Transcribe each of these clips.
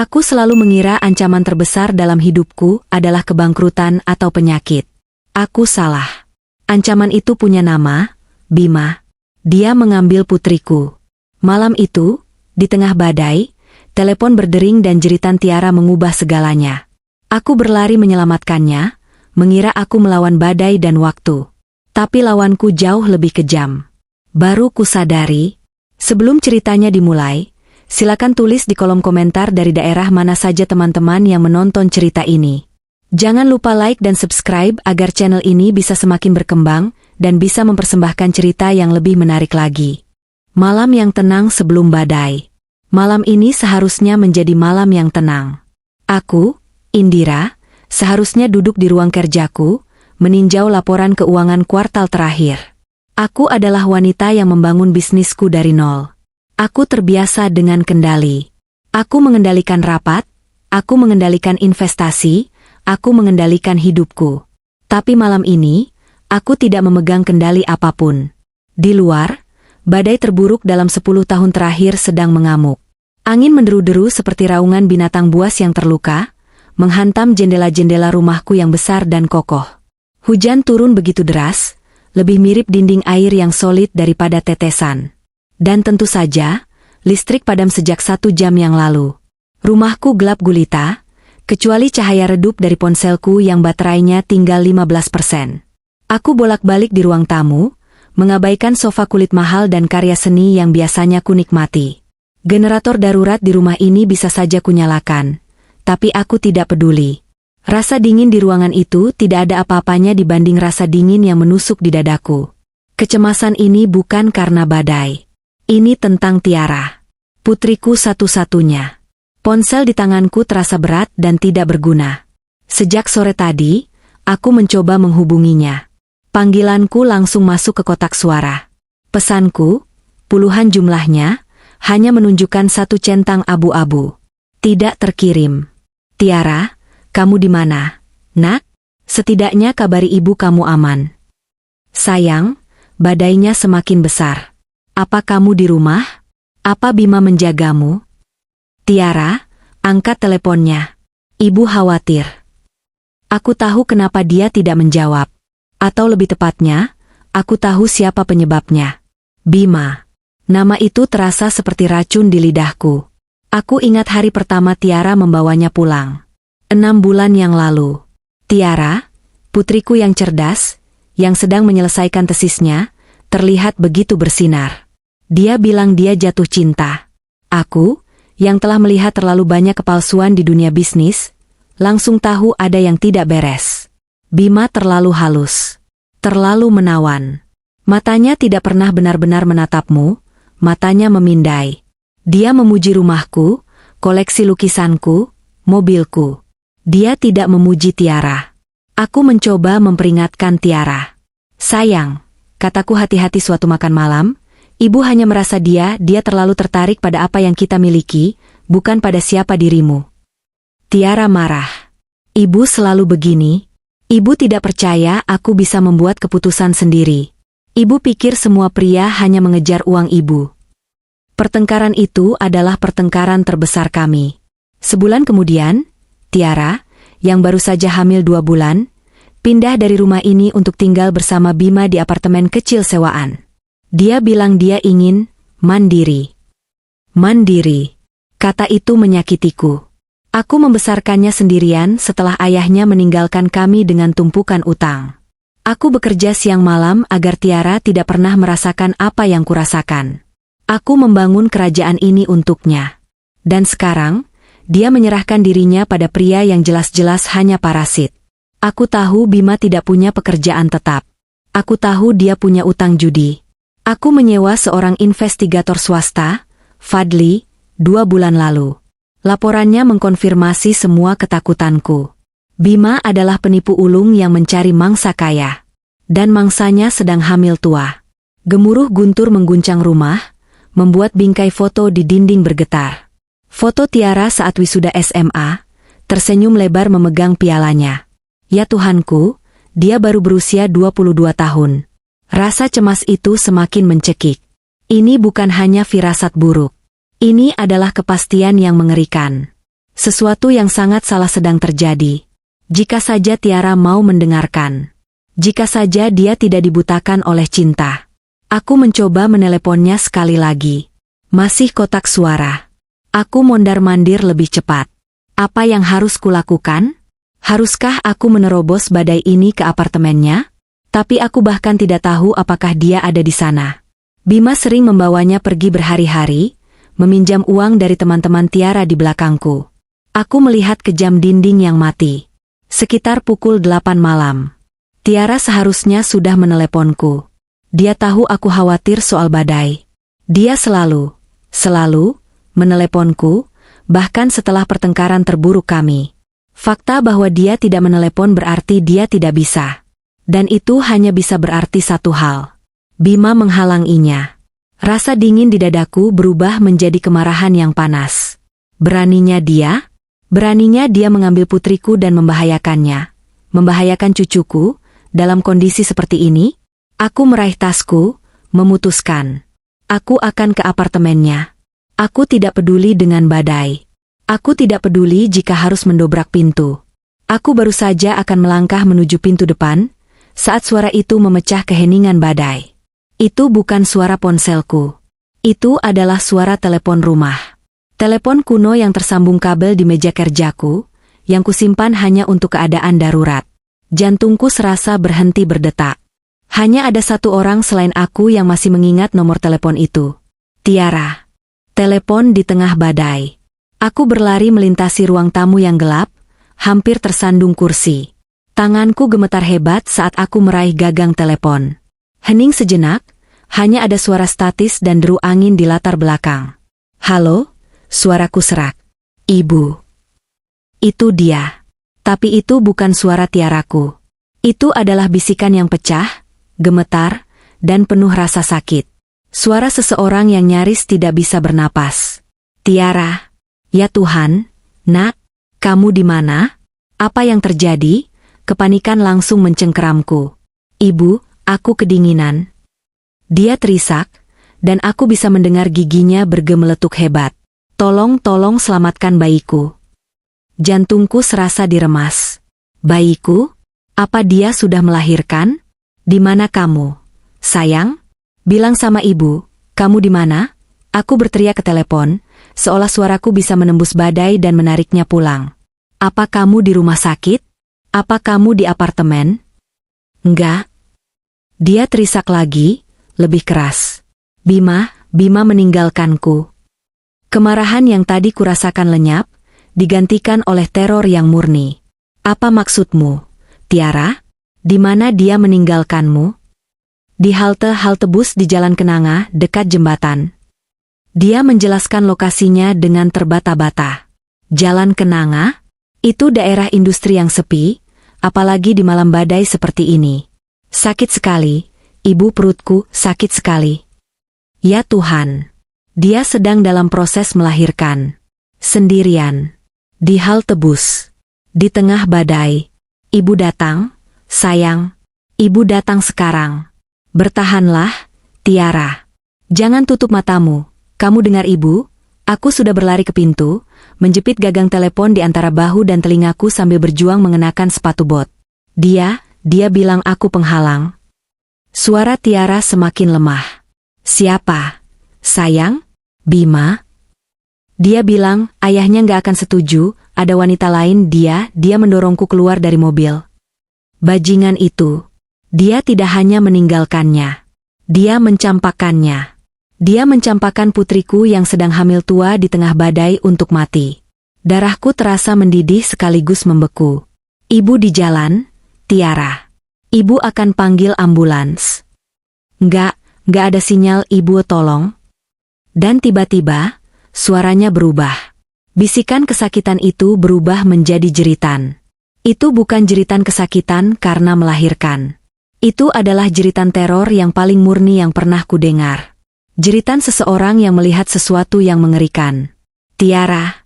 Aku selalu mengira ancaman terbesar dalam hidupku adalah kebangkrutan atau penyakit. Aku salah. Ancaman itu punya nama, Bima. Dia mengambil putriku. Malam itu, di tengah badai, telepon berdering dan jeritan Tiara mengubah segalanya. Aku berlari menyelamatkannya, mengira aku melawan badai dan waktu. Tapi lawanku jauh lebih kejam. Baru kusadari. Sebelum ceritanya dimulai, silakan tulis di kolom komentar dari daerah mana saja teman-teman yang menonton cerita ini. Jangan lupa like dan subscribe agar channel ini bisa semakin berkembang dan bisa mempersembahkan cerita yang lebih menarik lagi. Malam yang tenang sebelum badai. Malam ini seharusnya menjadi malam yang tenang. Aku, Indira, seharusnya duduk di ruang kerjaku, meninjau laporan keuangan kuartal terakhir. Aku adalah wanita yang membangun bisnisku dari nol. Aku terbiasa dengan kendali. Aku mengendalikan rapat, aku mengendalikan investasi, aku mengendalikan hidupku. Tapi malam ini, aku tidak memegang kendali apapun. Di luar, badai terburuk dalam 10 tahun terakhir sedang mengamuk. Angin menderu-deru seperti raungan binatang buas yang terluka, menghantam jendela-jendela rumahku yang besar dan kokoh. Hujan turun begitu deras, lebih mirip dinding air yang solid daripada tetesan. Dan tentu saja, listrik padam sejak 1 jam yang lalu. Rumahku gelap gulita, kecuali cahaya redup dari ponselku yang baterainya tinggal 15%. Aku bolak-balik di ruang tamu, mengabaikan sofa kulit mahal dan karya seni yang biasanya kunikmati. Generator darurat di rumah ini bisa saja kunyalakan. Tapi aku tidak peduli. Rasa dingin di ruangan itu tidak ada apa-apanya dibanding rasa dingin yang menusuk di dadaku. Kecemasan ini bukan karena badai. Ini tentang Tiara. Putriku satu-satunya. Ponsel di tanganku terasa berat dan tidak berguna. Sejak sore tadi, aku mencoba menghubunginya. Panggilanku langsung masuk ke kotak suara. Pesanku, puluhan jumlahnya, hanya menunjukkan 1 centang abu-abu. Tidak terkirim. Tiara, kamu di mana? Nak, setidaknya kabari ibu kamu aman. Sayang, badainya semakin besar. Apa kamu di rumah? Apa Bima menjagamu? Tiara, angkat teleponnya. Ibu khawatir. Aku tahu kenapa dia tidak menjawab. Atau lebih tepatnya, aku tahu siapa penyebabnya. Bima. Nama itu terasa seperti racun di lidahku. Aku ingat hari pertama Tiara membawanya pulang. 6 bulan yang lalu. Tiara, putriku yang cerdas, yang sedang menyelesaikan tesisnya, terlihat begitu bersinar. Dia bilang dia jatuh cinta. Aku, yang telah melihat terlalu banyak kepalsuan di dunia bisnis, langsung tahu ada yang tidak beres. Bima terlalu halus. Terlalu menawan. Matanya tidak pernah benar-benar menatapmu, matanya memindai. Dia memuji rumahku, koleksi lukisanku, mobilku. Dia tidak memuji Tiara. Aku mencoba memperingatkan Tiara. Sayang, kataku hati-hati suatu makan malam, ibu hanya merasa dia terlalu tertarik pada apa yang kita miliki, bukan pada siapa dirimu. Tiara marah. Ibu selalu begini. Ibu tidak percaya aku bisa membuat keputusan sendiri. Ibu pikir semua pria hanya mengejar uang ibu. Pertengkaran itu adalah pertengkaran terbesar kami. Sebulan kemudian, Tiara, yang baru saja hamil 2 bulan, pindah dari rumah ini untuk tinggal bersama Bima di apartemen kecil sewaan. Dia bilang dia ingin mandiri. Mandiri. Kata itu menyakitiku. Aku membesarkannya sendirian setelah ayahnya meninggalkan kami dengan tumpukan utang. Aku bekerja siang malam agar Tiara tidak pernah merasakan apa yang kurasakan. Aku membangun kerajaan ini untuknya. Dan sekarang, dia menyerahkan dirinya pada pria yang jelas-jelas hanya parasit. Aku tahu Bima tidak punya pekerjaan tetap. Aku tahu dia punya utang judi. Aku menyewa seorang investigator swasta, Fadli, 2 bulan lalu. Laporannya mengkonfirmasi semua ketakutanku. Bima adalah penipu ulung yang mencari mangsa kaya. Dan mangsanya sedang hamil tua. Gemuruh guntur mengguncang rumah, membuat bingkai foto di dinding bergetar. Foto Tiara saat wisuda SMA, tersenyum lebar memegang pialanya. Ya Tuhanku, dia baru berusia 22 tahun. Rasa cemas itu semakin mencekik. Ini bukan hanya firasat buruk. Ini adalah kepastian yang mengerikan. Sesuatu yang sangat salah sedang terjadi. Jika saja Tiara mau mendengarkan. Jika saja dia tidak dibutakan oleh cinta. Aku mencoba meneleponnya sekali lagi. Masih kotak suara. Aku mondar-mandir lebih cepat. Apa yang harus kulakukan? Haruskah aku menerobos badai ini ke apartemennya? Tapi aku bahkan tidak tahu apakah dia ada di sana. Bima sering membawanya pergi berhari-hari, meminjam uang dari teman-teman Tiara di belakangku. Aku melihat ke jam dinding yang mati. Sekitar pukul 8 malam. Tiara seharusnya sudah meneleponku. Dia tahu aku khawatir soal badai. Dia selalu meneleponku, bahkan setelah pertengkaran terburuk kami. Fakta bahwa dia tidak menelepon berarti dia tidak bisa. Dan itu hanya bisa berarti satu hal. Bima menghalanginya. Rasa dingin di dadaku berubah menjadi kemarahan yang panas. Beraninya dia mengambil putriku dan membahayakannya. Membahayakan cucuku, dalam kondisi seperti ini. Aku meraih tasku, memutuskan. Aku akan ke apartemennya. Aku tidak peduli dengan badai. Aku tidak peduli jika harus mendobrak pintu. Aku baru saja akan melangkah menuju pintu depan, saat suara itu memecah keheningan badai. Itu bukan suara ponselku. Itu adalah suara telepon rumah. Telepon kuno yang tersambung kabel di meja kerjaku, yang kusimpan hanya untuk keadaan darurat. Jantungku serasa berhenti berdetak. Hanya ada satu orang selain aku yang masih mengingat nomor telepon itu. Tiara. Telepon di tengah badai. Aku berlari melintasi ruang tamu yang gelap, hampir tersandung kursi. Tanganku gemetar hebat saat aku meraih gagang telepon. Hening sejenak, hanya ada suara statis dan deru angin di latar belakang. Halo, suaraku serak. Ibu. Itu dia. Tapi itu bukan suara Tiaraku. Itu adalah bisikan yang pecah, gemetar, dan penuh rasa sakit. Suara seseorang yang nyaris tidak bisa bernapas. Tiara. Ya Tuhan, nak, kamu di mana? Apa yang terjadi? Kepanikan langsung mencengkeramku. Ibu, aku kedinginan. Dia terisak, dan aku bisa mendengar giginya bergemeletuk hebat. Tolong selamatkan bayiku. Jantungku serasa diremas. Bayiku? Apa dia sudah melahirkan? Di mana kamu? Sayang? Bilang sama ibu, kamu di mana? Aku berteriak ke telepon, seolah suaraku bisa menembus badai dan menariknya pulang. Apa kamu di rumah sakit? Apa kamu di apartemen? Enggak. Dia terisak lagi, lebih keras. Bima meninggalkanku. Kemarahan yang tadi kurasakan lenyap, digantikan oleh teror yang murni. Apa maksudmu, Tiara? Di mana dia meninggalkanmu? Di halte bus di Jalan Kenanga, dekat jembatan. Dia menjelaskan lokasinya dengan terbata-bata. Jalan Kenanga? Itu daerah industri yang sepi, apalagi di malam badai seperti ini. Sakit sekali, ibu, perutku sakit sekali. Ya Tuhan. Dia sedang dalam proses melahirkan. Sendirian. Di halte bus. Di tengah badai. Ibu datang, sayang. Ibu datang sekarang. Bertahanlah, Tiara. Jangan tutup matamu. Kamu dengar ibu? Aku sudah berlari ke pintu, menjepit gagang telepon di antara bahu dan telingaku sambil berjuang mengenakan sepatu bot. Dia bilang aku penghalang. Suara Tiara semakin lemah. Siapa? Sayang? Bima? Dia bilang, ayahnya gak akan setuju, ada wanita lain. Dia mendorongku keluar dari mobil. Bajingan itu. Dia tidak hanya meninggalkannya. Dia mencampakkannya. Dia mencampakkan putriku yang sedang hamil tua di tengah badai untuk mati. Darahku terasa mendidih sekaligus membeku. Ibu di jalan, Tiara. Ibu akan panggil ambulans. Enggak ada sinyal, ibu, tolong. Dan tiba-tiba, suaranya berubah. Bisikan kesakitan itu berubah menjadi jeritan. Itu bukan jeritan kesakitan karena melahirkan. Itu adalah jeritan teror yang paling murni yang pernah kudengar. Jeritan seseorang yang melihat sesuatu yang mengerikan. Tiara,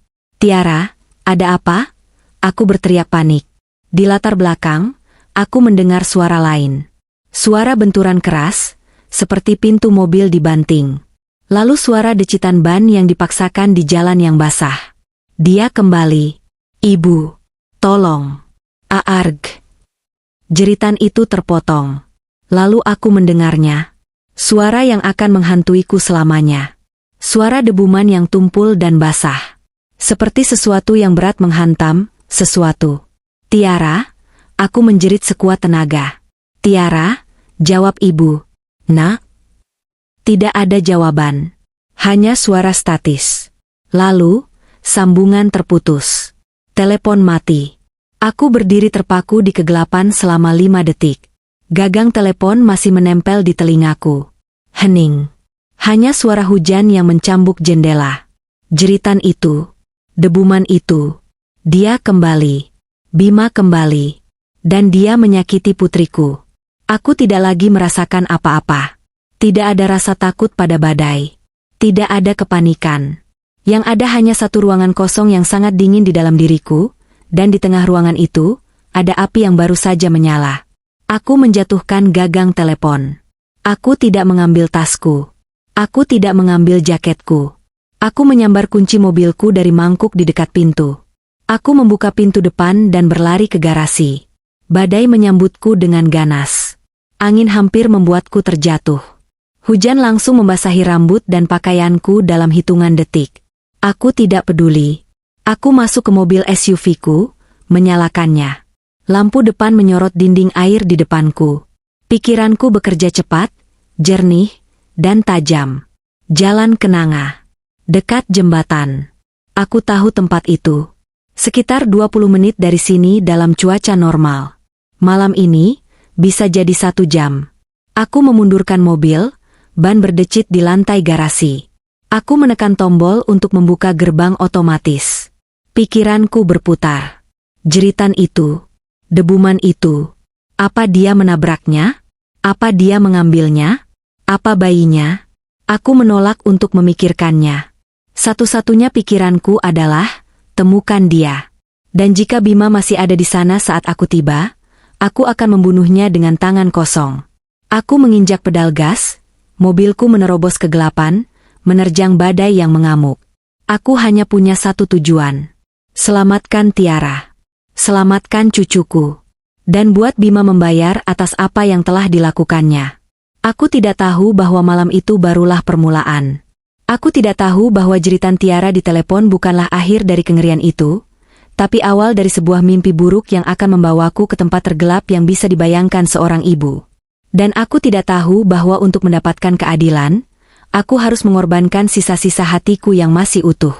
ada apa? Aku berteriak panik. Di latar belakang, aku mendengar suara lain. Suara benturan keras, seperti pintu mobil dibanting. Lalu suara decitan ban yang dipaksakan di jalan yang basah. Dia kembali. Ibu, tolong. Aarg. Jeritan itu terpotong. Lalu aku mendengarnya. Suara yang akan menghantuiku selamanya. Suara debuman yang tumpul dan basah. Seperti sesuatu yang berat menghantam, sesuatu. Tiara, aku menjerit sekuat tenaga. Tiara, jawab ibu. Nak? Tidak ada jawaban. Hanya suara statis. Lalu, sambungan terputus. Telepon mati. Aku berdiri terpaku di kegelapan selama 5 detik. Gagang telepon masih menempel di telingaku. Hening. Hanya suara hujan yang mencambuk jendela. Jeritan itu. Debuman itu. Dia kembali. Bima kembali. Dan dia menyakiti putriku. Aku tidak lagi merasakan apa-apa. Tidak ada rasa takut pada badai. Tidak ada kepanikan. Yang ada hanya satu ruangan kosong yang sangat dingin di dalam diriku, dan di tengah ruangan itu, ada api yang baru saja menyala. Aku menjatuhkan gagang telepon. Aku tidak mengambil tasku. Aku tidak mengambil jaketku. Aku menyambar kunci mobilku dari mangkuk di dekat pintu. Aku membuka pintu depan dan berlari ke garasi. Badai menyambutku dengan ganas. Angin hampir membuatku terjatuh. Hujan langsung membasahi rambut dan pakaianku dalam hitungan detik. Aku tidak peduli. Aku masuk ke mobil SUV-ku, menyalakannya. Lampu depan menyorot dinding air di depanku. Pikiranku bekerja cepat, jernih, dan tajam. Jalan kenanga. Dekat jembatan. Aku tahu tempat itu. Sekitar 20 menit dari sini dalam cuaca normal. Malam ini, bisa jadi 1 jam. Aku memundurkan mobil, ban berdecit di lantai garasi. Aku menekan tombol untuk membuka gerbang otomatis. Pikiranku berputar. Jeritan itu. Debuman itu. Apa dia menabraknya? Apa dia mengambilnya? Apa bayinya? Aku menolak untuk memikirkannya. Satu-satunya pikiranku adalah, temukan dia. Dan jika Bima masih ada di sana saat aku tiba, aku akan membunuhnya dengan tangan kosong. Aku menginjak pedal gas, mobilku menerobos kegelapan, menerjang badai yang mengamuk. Aku hanya punya satu tujuan. Selamatkan Tiara. Selamatkan cucuku. Dan buat Bima membayar atas apa yang telah dilakukannya. Aku tidak tahu bahwa malam itu barulah permulaan. Aku tidak tahu bahwa jeritan Tiara di telepon bukanlah akhir dari kengerian itu, tapi awal dari sebuah mimpi buruk yang akan membawaku ke tempat tergelap yang bisa dibayangkan seorang ibu. Dan aku tidak tahu bahwa untuk mendapatkan keadilan, aku harus mengorbankan sisa-sisa hatiku yang masih utuh.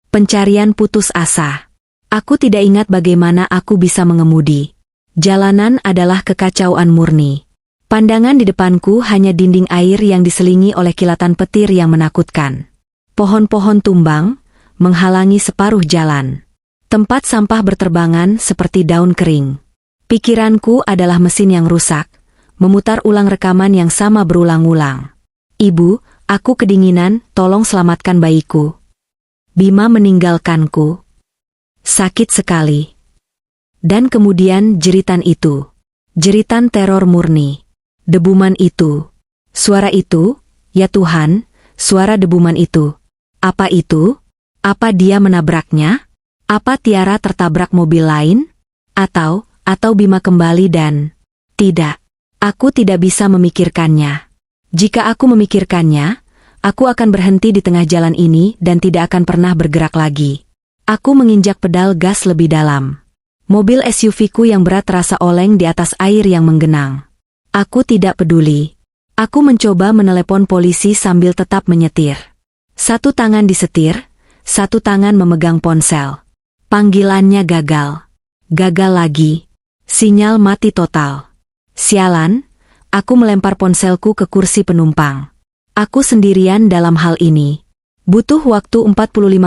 Pencarian putus asa. Aku tidak ingat bagaimana aku bisa mengemudi. Jalanan adalah kekacauan murni. Pandangan di depanku hanya dinding air yang diselingi oleh kilatan petir yang menakutkan. Pohon-pohon tumbang, menghalangi separuh jalan. Tempat sampah berterbangan seperti daun kering. Pikiranku adalah mesin yang rusak, memutar ulang rekaman yang sama berulang-ulang. Ibu, aku kedinginan, tolong selamatkan bayiku. Bima meninggalkanku. Sakit sekali. Dan kemudian jeritan itu. Jeritan teror murni. Debuman itu. Suara itu, ya Tuhan, suara debuman itu. Apa itu? Apa dia menabraknya? Apa Tiara tertabrak mobil lain? Atau Bima kembali dan... Tidak. Aku tidak bisa memikirkannya. Jika aku memikirkannya, aku akan berhenti di tengah jalan ini dan tidak akan pernah bergerak lagi. Aku menginjak pedal gas lebih dalam. Mobil SUV-ku yang berat terasa oleng di atas air yang menggenang. Aku tidak peduli. Aku mencoba menelepon polisi sambil tetap menyetir. Satu tangan disetir, satu tangan memegang ponsel. Panggilannya gagal. Gagal lagi. Sinyal mati total. Sialan, aku melempar ponselku ke kursi penumpang. Aku sendirian dalam hal ini. Butuh waktu 45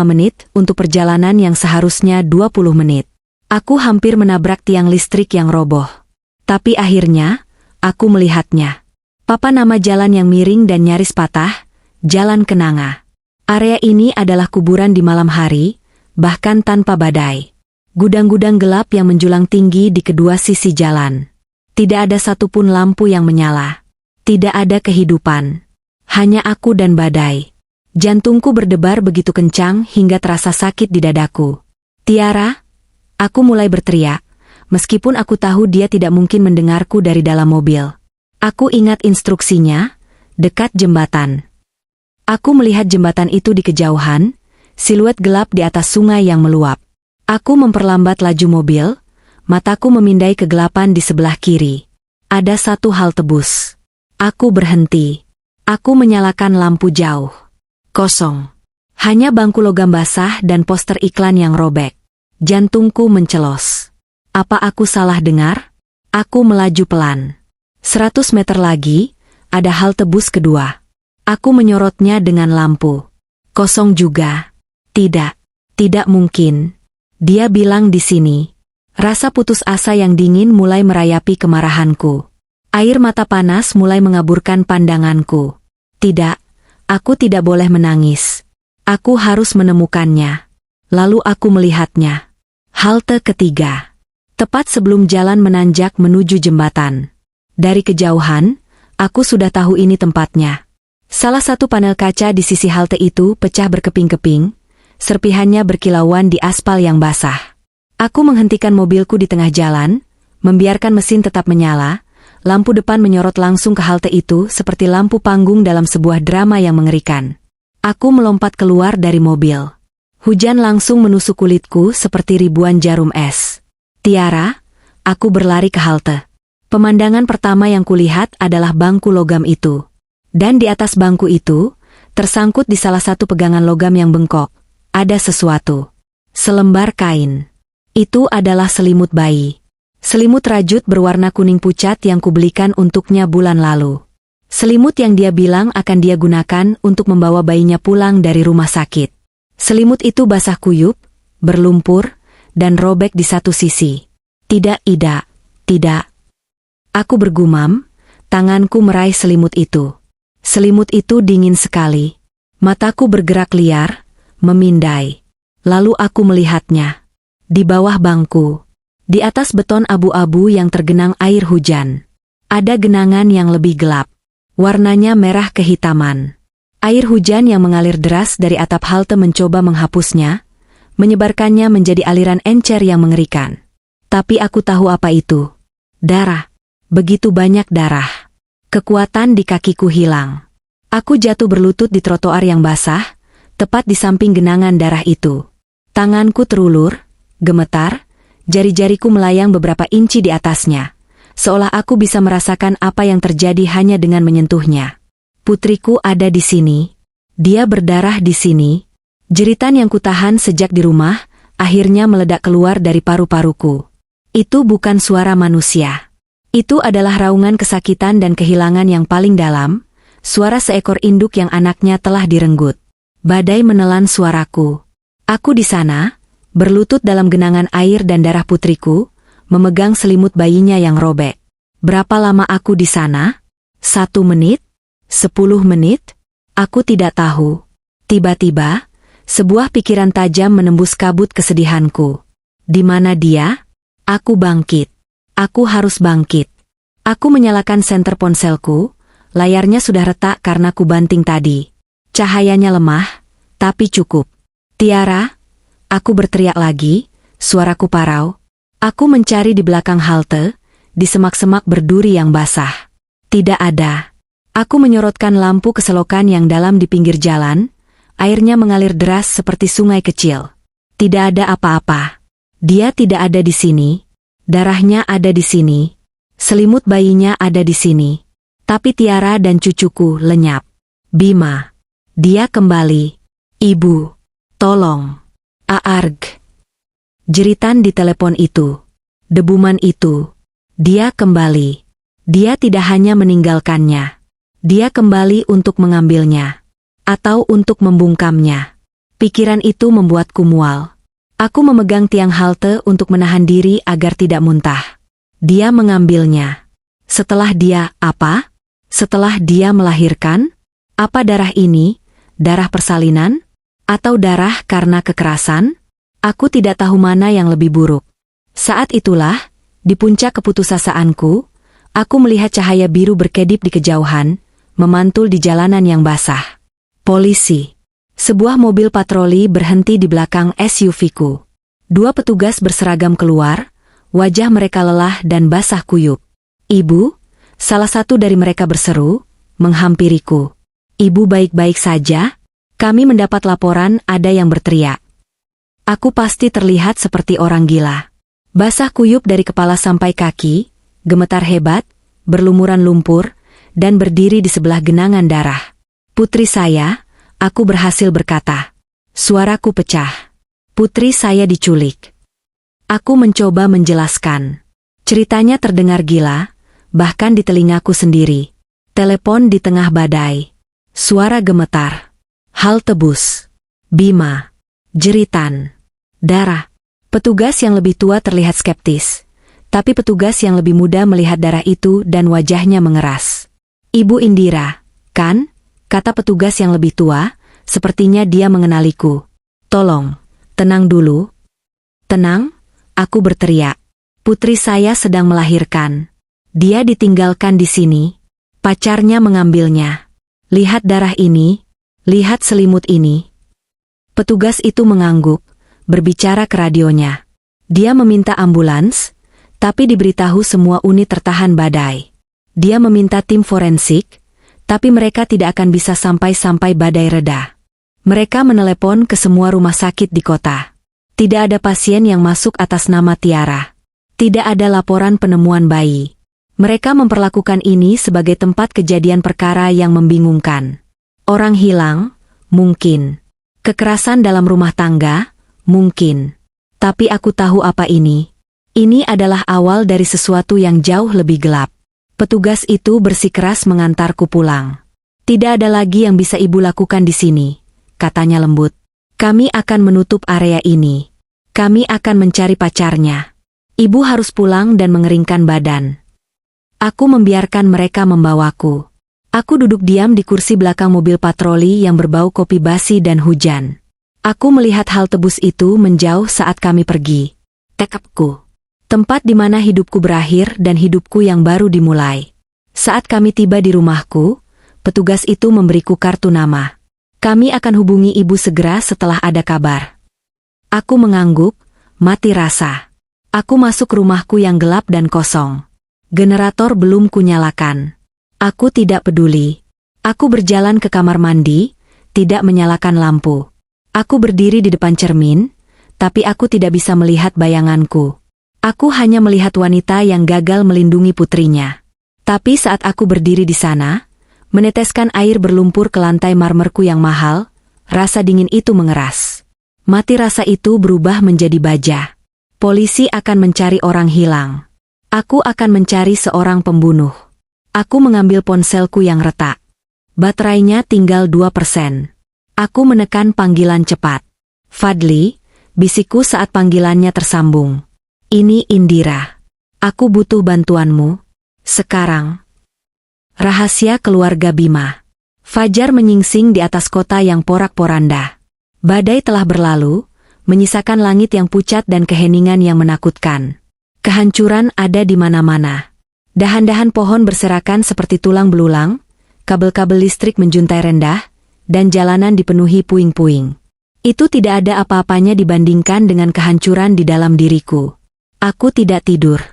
menit untuk perjalanan yang seharusnya 20 menit. Aku hampir menabrak tiang listrik yang roboh. Tapi akhirnya, aku melihatnya. Papan nama jalan yang miring dan nyaris patah, Jalan Kenanga. Area ini adalah kuburan di malam hari, bahkan tanpa badai. Gudang-gudang gelap yang menjulang tinggi di kedua sisi jalan. Tidak ada satupun lampu yang menyala. Tidak ada kehidupan. Hanya aku dan badai. Jantungku berdebar begitu kencang hingga terasa sakit di dadaku. Tiara, aku mulai berteriak, meskipun aku tahu dia tidak mungkin mendengarku dari dalam mobil. Aku ingat instruksinya, dekat jembatan. Aku melihat jembatan itu di kejauhan, siluet gelap di atas sungai yang meluap. Aku memperlambat laju mobil, mataku memindai kegelapan di sebelah kiri. Ada satu halte bus. Aku berhenti. Aku menyalakan lampu jauh. Kosong. Hanya bangku logam basah dan poster iklan yang robek. Jantungku mencelos. Apa aku salah dengar? Aku melaju pelan. 100 meter lagi, ada halte bus kedua. Aku menyorotnya dengan lampu. Kosong juga. Tidak. Tidak mungkin. Dia bilang di sini. Rasa putus asa yang dingin mulai merayapi kemarahanku. Air mata panas mulai mengaburkan pandanganku. Tidak, aku tidak boleh menangis. Aku harus menemukannya. Lalu aku melihatnya. Halte ketiga. Tepat sebelum jalan menanjak menuju jembatan. Dari kejauhan, aku sudah tahu ini tempatnya. Salah satu panel kaca di sisi halte itu pecah berkeping-keping, serpihannya berkilauan di aspal yang basah. Aku menghentikan mobilku di tengah jalan, membiarkan mesin tetap menyala. Lampu depan menyorot langsung ke halte itu seperti lampu panggung dalam sebuah drama yang mengerikan. Aku melompat keluar dari mobil. Hujan langsung menusuk kulitku seperti ribuan jarum es. Tiara, aku berlari ke halte. Pemandangan pertama yang kulihat adalah bangku logam itu. Dan di atas bangku itu, tersangkut di salah satu pegangan logam yang bengkok, ada sesuatu. Selembar kain. Itu adalah selimut bayi. Selimut rajut berwarna kuning pucat yang kubelikan untuknya bulan lalu. Selimut yang dia bilang akan dia gunakan untuk membawa bayinya pulang dari rumah sakit. Selimut itu basah kuyup, berlumpur, dan robek di satu sisi. Tidak, Ida, tidak. Aku bergumam, tanganku meraih selimut itu. Selimut itu dingin sekali. Mataku bergerak liar, memindai. Lalu aku melihatnya. Di bawah bangku. Di atas beton abu-abu yang tergenang air hujan. Ada genangan yang lebih gelap. Warnanya merah kehitaman. Air hujan yang mengalir deras dari atap halte mencoba menghapusnya, menyebarkannya menjadi aliran encer yang mengerikan. Tapi aku tahu apa itu. Darah. Begitu banyak darah. Kekuatan di kakiku hilang. Aku jatuh berlutut di trotoar yang basah, tepat di samping genangan darah itu. Tanganku terulur, gemetar, jari-jariku melayang beberapa inci di atasnya, seolah aku bisa merasakan apa yang terjadi hanya dengan menyentuhnya. Putriku ada di sini. Dia berdarah di sini. Jeritan yang kutahan sejak di rumah, akhirnya meledak keluar dari paru-paruku. Itu bukan suara manusia. Itu adalah raungan kesakitan dan kehilangan yang paling dalam, suara seekor induk yang anaknya telah direnggut. Badai menelan suaraku. Aku di sana, berlutut dalam genangan air dan darah putriku, memegang selimut bayinya yang robek. Berapa lama aku di sana? 1 menit? 10 menit? Aku tidak tahu. Tiba-tiba, sebuah pikiran tajam menembus kabut kesedihanku. Di mana dia? Aku bangkit. Aku harus bangkit. Aku menyalakan senter ponselku, layarnya sudah retak karena ku banting tadi. Cahayanya lemah, tapi cukup. Tiara, aku berteriak lagi, suaraku parau. Aku mencari di belakang halte, di semak-semak berduri yang basah. Tidak ada. Aku menyorotkan lampu ke selokan yang dalam di pinggir jalan, airnya mengalir deras seperti sungai kecil. Tidak ada apa-apa. Dia tidak ada di sini. Darahnya ada di sini. Selimut bayinya ada di sini. Tapi Tiara dan cucuku lenyap. Bima. Dia kembali. Ibu. Tolong. Aarg. Jeritan di telepon itu. Debuman itu. Dia kembali. Dia tidak hanya meninggalkannya. Dia kembali untuk mengambilnya. Atau untuk membungkamnya. Pikiran itu membuatku mual. Aku memegang tiang halte untuk menahan diri agar tidak muntah. Dia mengambilnya. Setelah dia apa? Setelah dia melahirkan? Apa darah ini? Darah persalinan? Atau darah karena kekerasan? Aku tidak tahu mana yang lebih buruk. Saat itulah, di puncak keputusaasaanku, aku melihat cahaya biru berkedip di kejauhan, memantul di jalanan yang basah. Polisi. Sebuah mobil patroli berhenti di belakang SUV-ku. Dua petugas berseragam keluar, wajah mereka lelah dan basah kuyup. "Ibu," salah satu dari mereka berseru, menghampiriku. "Ibu baik-baik saja?" Kami mendapat laporan ada yang berteriak. Aku pasti terlihat seperti orang gila. Basah kuyup dari kepala sampai kaki, gemetar hebat, berlumuran lumpur, dan berdiri di sebelah genangan darah. "Putri saya," aku berhasil berkata. Suaraku pecah. "Putri saya diculik." Aku mencoba menjelaskan. Ceritanya terdengar gila, bahkan di telingaku sendiri. Telepon di tengah badai. Suara gemetar. Halte bus. Bima. Jeritan. Darah. Petugas yang lebih tua terlihat skeptis. Tapi petugas yang lebih muda melihat darah itu dan wajahnya mengeras. "Ibu Indira, kan?" kata petugas yang lebih tua, sepertinya dia mengenaliku. "Tolong, tenang dulu." "Tenang?" aku berteriak. "Putri saya sedang melahirkan. Dia ditinggalkan di sini. Pacarnya mengambilnya. Lihat darah ini, lihat selimut ini." Petugas itu mengangguk, berbicara ke radionya. Dia meminta ambulans, tapi diberitahu semua unit tertahan badai. Dia meminta tim forensik, tapi mereka tidak akan bisa sampai badai reda. Mereka menelepon ke semua rumah sakit di kota. Tidak ada pasien yang masuk atas nama Tiara. Tidak ada laporan penemuan bayi. Mereka memperlakukan ini sebagai tempat kejadian perkara yang membingungkan. Orang hilang, mungkin. Kekerasan dalam rumah tangga, mungkin. Tapi aku tahu apa ini. Ini adalah awal dari sesuatu yang jauh lebih gelap. Petugas itu bersikeras mengantarku pulang. "Tidak ada lagi yang bisa ibu lakukan di sini," katanya lembut. "Kami akan menutup area ini. Kami akan mencari pacarnya. Ibu harus pulang dan mengeringkan badan." Aku membiarkan mereka membawaku. Aku duduk diam di kursi belakang mobil patroli yang berbau kopi basi dan hujan. Aku melihat halte bus itu menjauh saat kami pergi. Tekapku. Tempat di mana hidupku berakhir dan hidupku yang baru dimulai. Saat kami tiba di rumahku, petugas itu memberiku kartu nama. "Kami akan hubungi ibu segera setelah ada kabar." Aku mengangguk, mati rasa. Aku masuk rumahku yang gelap dan kosong. Generator belum kunyalakan. Aku tidak peduli. Aku berjalan ke kamar mandi, tidak menyalakan lampu. Aku berdiri di depan cermin, tapi aku tidak bisa melihat bayanganku. Aku hanya melihat wanita yang gagal melindungi putrinya. Tapi saat aku berdiri di sana, meneteskan air berlumpur ke lantai marmerku yang mahal, rasa dingin itu mengeras. Mati rasa itu berubah menjadi baja. Polisi akan mencari orang hilang. Aku akan mencari seorang pembunuh. Aku mengambil ponselku yang retak. Baterainya tinggal 2%. Aku menekan panggilan cepat. "Fadli," bisikku saat panggilannya tersambung. "Ini Indira. Aku butuh bantuanmu. Sekarang." Rahasia keluarga Bima. Fajar menyingsing di atas kota yang porak-poranda. Badai telah berlalu, menyisakan langit yang pucat dan keheningan yang menakutkan. Kehancuran ada di mana-mana. Dahan-dahan pohon berserakan seperti tulang belulang, kabel-kabel listrik menjuntai rendah, dan jalanan dipenuhi puing-puing. Itu tidak ada apa-apanya dibandingkan dengan kehancuran di dalam diriku. Aku tidak tidur.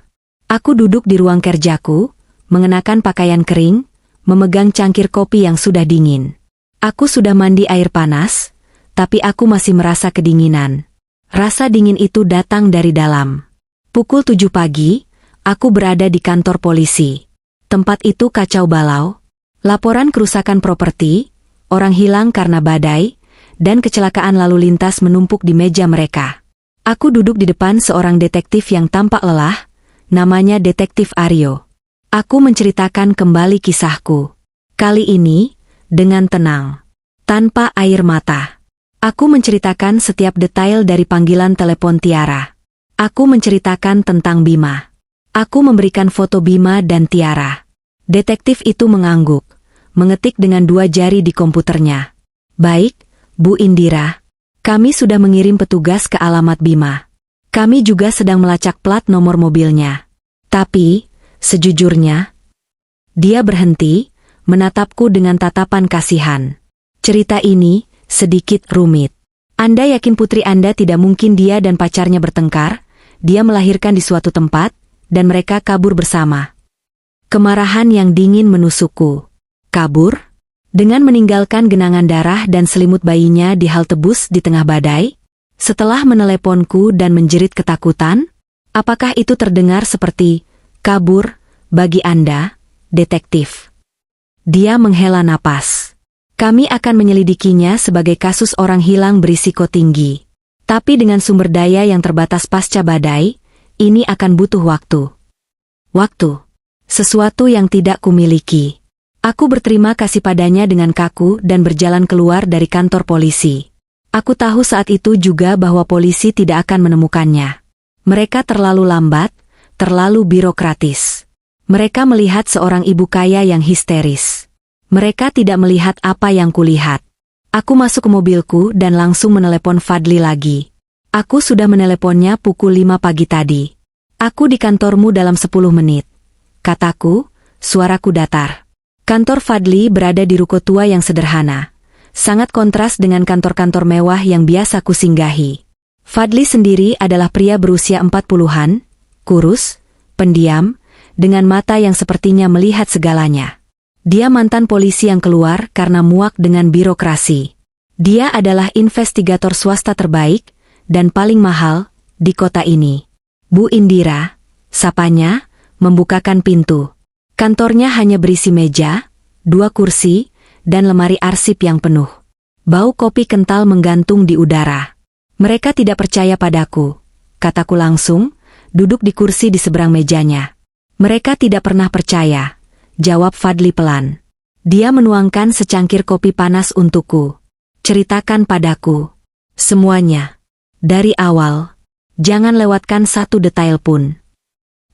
Aku duduk di ruang kerjaku, mengenakan pakaian kering, memegang cangkir kopi yang sudah dingin. Aku sudah mandi air panas, tapi aku masih merasa kedinginan. Rasa dingin itu datang dari dalam. Pukul 7 pagi, aku berada di kantor polisi. Tempat itu kacau balau. Laporan kerusakan properti, orang hilang karena badai, dan kecelakaan lalu lintas menumpuk di meja mereka. Aku duduk di depan seorang detektif yang tampak lelah, namanya Detektif Aryo. Aku menceritakan kembali kisahku. Kali ini, dengan tenang. Tanpa air mata. Aku menceritakan setiap detail dari panggilan telepon Tiara. Aku menceritakan tentang Bima. Aku memberikan foto Bima dan Tiara. Detektif itu mengangguk, mengetik dengan 2 jari di komputernya. "Baik, Bu Indira. Kami sudah mengirim petugas ke alamat Bima. Kami juga sedang melacak plat nomor mobilnya. Tapi, sejujurnya..." Dia berhenti, menatapku dengan tatapan kasihan. "Cerita ini, sedikit rumit. Anda yakin putri Anda tidak mungkin dia dan pacarnya bertengkar? Dia melahirkan di suatu tempat, dan mereka kabur bersama. Kemarahan yang dingin menusukku. Kabur? Dengan meninggalkan genangan darah dan selimut bayinya di halte bus di tengah badai? Setelah meneleponku dan menjerit ketakutan? Apakah itu terdengar seperti kabur bagi Anda, detektif? Dia menghela napas. Kami akan menyelidikinya sebagai kasus orang hilang berisiko tinggi. Tapi dengan sumber daya yang terbatas pasca badai, ini akan butuh waktu. Waktu. Sesuatu yang tidak kumiliki. Aku berterima kasih padanya dengan kaku dan berjalan keluar dari kantor polisi. Aku tahu saat itu juga bahwa polisi tidak akan menemukannya. Mereka terlalu lambat, terlalu birokratis. Mereka melihat seorang ibu kaya yang histeris. Mereka tidak melihat apa yang kulihat. Aku masuk ke mobilku dan langsung menelepon Fadli lagi. Aku sudah meneleponnya pukul 5 pagi tadi. Aku di kantormu dalam 10 menit. Kataku, suaraku datar. Kantor Fadli berada di ruko tua yang sederhana. Sangat kontras dengan kantor-kantor mewah yang biasa kusinggahi. Fadli sendiri adalah pria berusia 40-an, kurus, pendiam, dengan mata yang sepertinya melihat segalanya. Dia mantan polisi yang keluar karena muak dengan birokrasi. Dia adalah investigator swasta terbaik dan paling mahal di kota ini. Bu Indira, sapanya, membukakan pintu. Kantornya hanya berisi meja, 2 kursi, dan lemari arsip yang penuh. Bau kopi kental menggantung di udara. Mereka tidak percaya padaku, kataku langsung, duduk di kursi di seberang mejanya. Mereka tidak pernah percaya, jawab Fadli pelan. Dia menuangkan secangkir kopi panas untukku. Ceritakan padaku. Semuanya. Dari awal. Jangan lewatkan satu detail pun.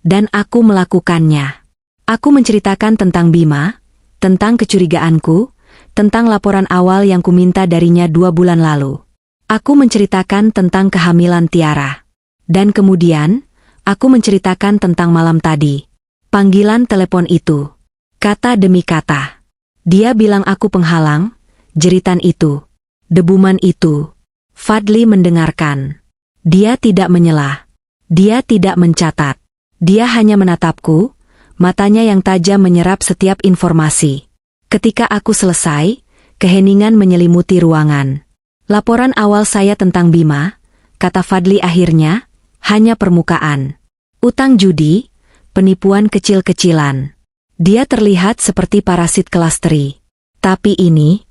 Dan aku melakukannya. Aku menceritakan tentang Bima, tentang kecurigaanku, tentang laporan awal yang kuminta darinya 2 bulan lalu. Aku menceritakan tentang kehamilan Tiara. Dan kemudian, aku menceritakan tentang malam tadi. Panggilan telepon itu. Kata demi kata. Dia bilang aku penghalang, jeritan itu. Debuman itu. Fadli mendengarkan. Dia tidak menyela. Dia tidak mencatat. Dia hanya menatapku, matanya yang tajam menyerap setiap informasi. Ketika aku selesai, keheningan menyelimuti ruangan. Laporan awal saya tentang Bima, kata Fadli akhirnya, hanya permukaan. Utang judi, penipuan kecil-kecilan. Dia terlihat seperti parasit kelastri. Tapi ini...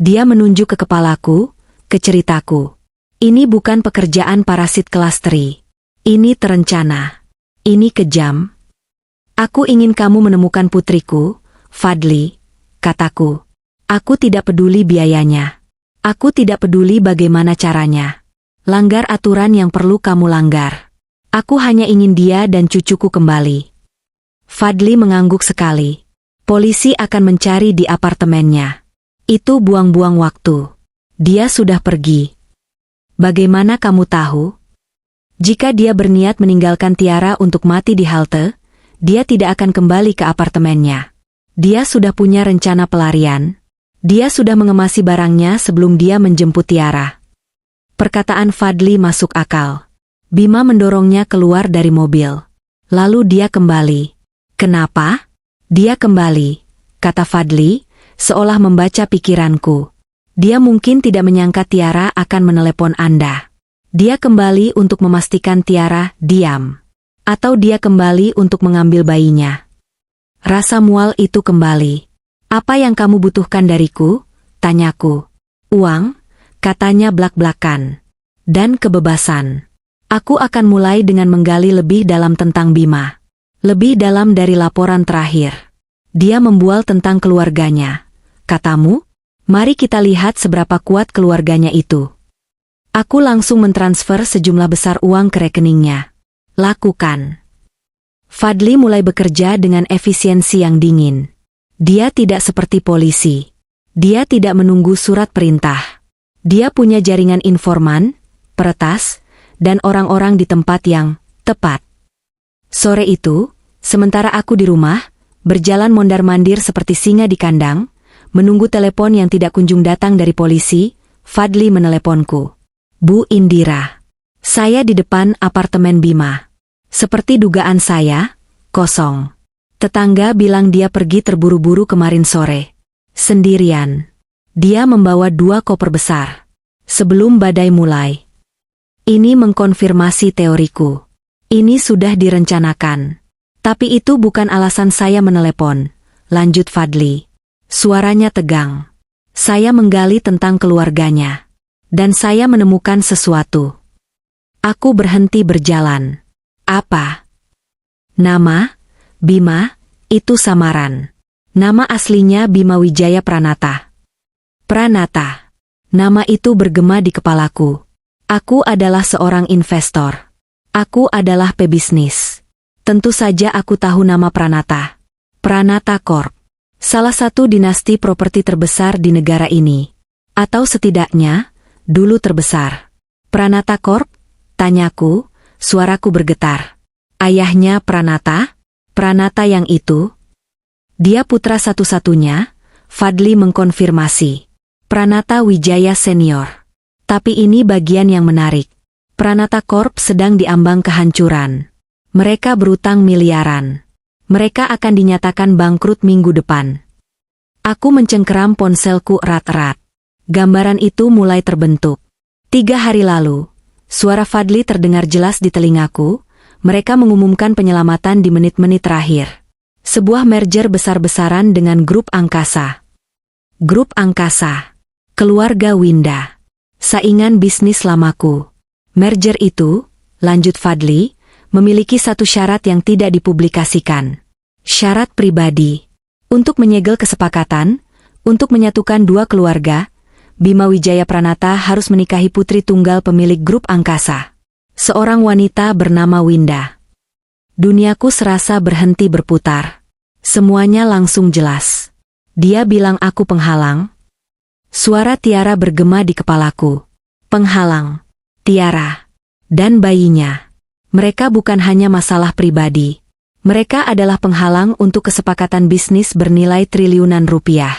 Dia menunjuk ke kepalaku, ke ceritaku. Ini bukan pekerjaan parasit kelastri. Ini terencana. Ini kejam. Aku ingin kamu menemukan putriku, Fadli, kataku. Aku tidak peduli biayanya. Aku tidak peduli bagaimana caranya. Langgar aturan yang perlu kamu langgar. Aku hanya ingin dia dan cucuku kembali. Fadli mengangguk sekali. Polisi akan mencari di apartemennya. Itu buang-buang waktu. Dia sudah pergi. Bagaimana kamu tahu? Jika dia berniat meninggalkan Tiara untuk mati di halte, dia tidak akan kembali ke apartemennya. Dia sudah punya rencana pelarian. Dia sudah mengemasi barangnya sebelum dia menjemput Tiara. Perkataan Fadli masuk akal. Bima mendorongnya keluar dari mobil. Lalu dia kembali. Kenapa? Dia kembali, kata Fadli, seolah membaca pikiranku. Dia mungkin tidak menyangka Tiara akan menelepon Anda. Dia kembali untuk memastikan Tiara diam. Atau dia kembali untuk mengambil bayinya. Rasa mual itu kembali. Apa yang kamu butuhkan dariku? Tanyaku. Uang, katanya blak-blakan. Dan kebebasan. Aku akan mulai dengan menggali lebih dalam tentang Bima. Lebih dalam dari laporan terakhir. Dia membual tentang keluarganya. Katamu? Mari kita lihat seberapa kuat keluarganya itu. Aku langsung mentransfer sejumlah besar uang ke rekeningnya. Lakukan. Fadli mulai bekerja dengan efisiensi yang dingin. Dia tidak seperti polisi. Dia tidak menunggu surat perintah. Dia punya jaringan informan, peretas, dan orang-orang di tempat yang tepat. Sore itu, sementara aku di rumah, berjalan mondar-mandir seperti singa di kandang, menunggu telepon yang tidak kunjung datang dari polisi, Fadli meneleponku. Bu Indira. Saya di depan apartemen Bima. Seperti dugaan saya, kosong. Tetangga bilang dia pergi terburu-buru kemarin sore. Sendirian. Dia membawa 2 koper besar. Sebelum badai mulai. Ini mengkonfirmasi teoriku. Ini sudah direncanakan. Tapi itu bukan alasan saya menelepon, lanjut Fadli. Suaranya tegang. Saya menggali tentang keluarganya. Dan saya menemukan sesuatu. Aku berhenti berjalan. Apa? Nama? Bima, itu samaran. Nama aslinya Bima Wijaya Pranata. Pranata. Nama itu bergema di kepalaku. Aku adalah seorang investor. Aku adalah pebisnis. Tentu saja aku tahu nama Pranata. Pranata Corp. Salah satu dinasti properti terbesar di negara ini. Atau setidaknya, dulu terbesar. Pranata Corp? Tanyaku, suaraku bergetar. Ayahnya Pranata? Pranata yang itu? Dia putra satu-satunya? Fadli mengkonfirmasi. Pranata Wijaya Senior. Tapi ini bagian yang menarik. Pranata Corp sedang diambang kehancuran. Mereka berutang miliaran. Mereka akan dinyatakan bangkrut minggu depan. Aku mencengkeram ponselku erat-erat. Gambaran itu mulai terbentuk. 3 hari lalu, suara Fadli terdengar jelas di telingaku. Mereka mengumumkan penyelamatan di menit-menit terakhir. Sebuah merger besar-besaran dengan grup angkasa. Grup angkasa. Keluarga Winda. Saingan bisnis lamaku. Merger itu, lanjut Fadli, memiliki satu syarat yang tidak dipublikasikan. Syarat pribadi. Untuk menyegel kesepakatan, untuk menyatukan 2 keluarga, Bima Wijaya Pranata harus menikahi putri tunggal pemilik grup angkasa. Seorang wanita bernama Winda. Duniaku serasa berhenti berputar. Semuanya langsung jelas. Dia bilang aku penghalang. Suara Tiara bergema di kepalaku. Penghalang. Tiara. Dan bayinya. Mereka bukan hanya masalah pribadi. Mereka adalah penghalang untuk kesepakatan bisnis bernilai triliunan rupiah.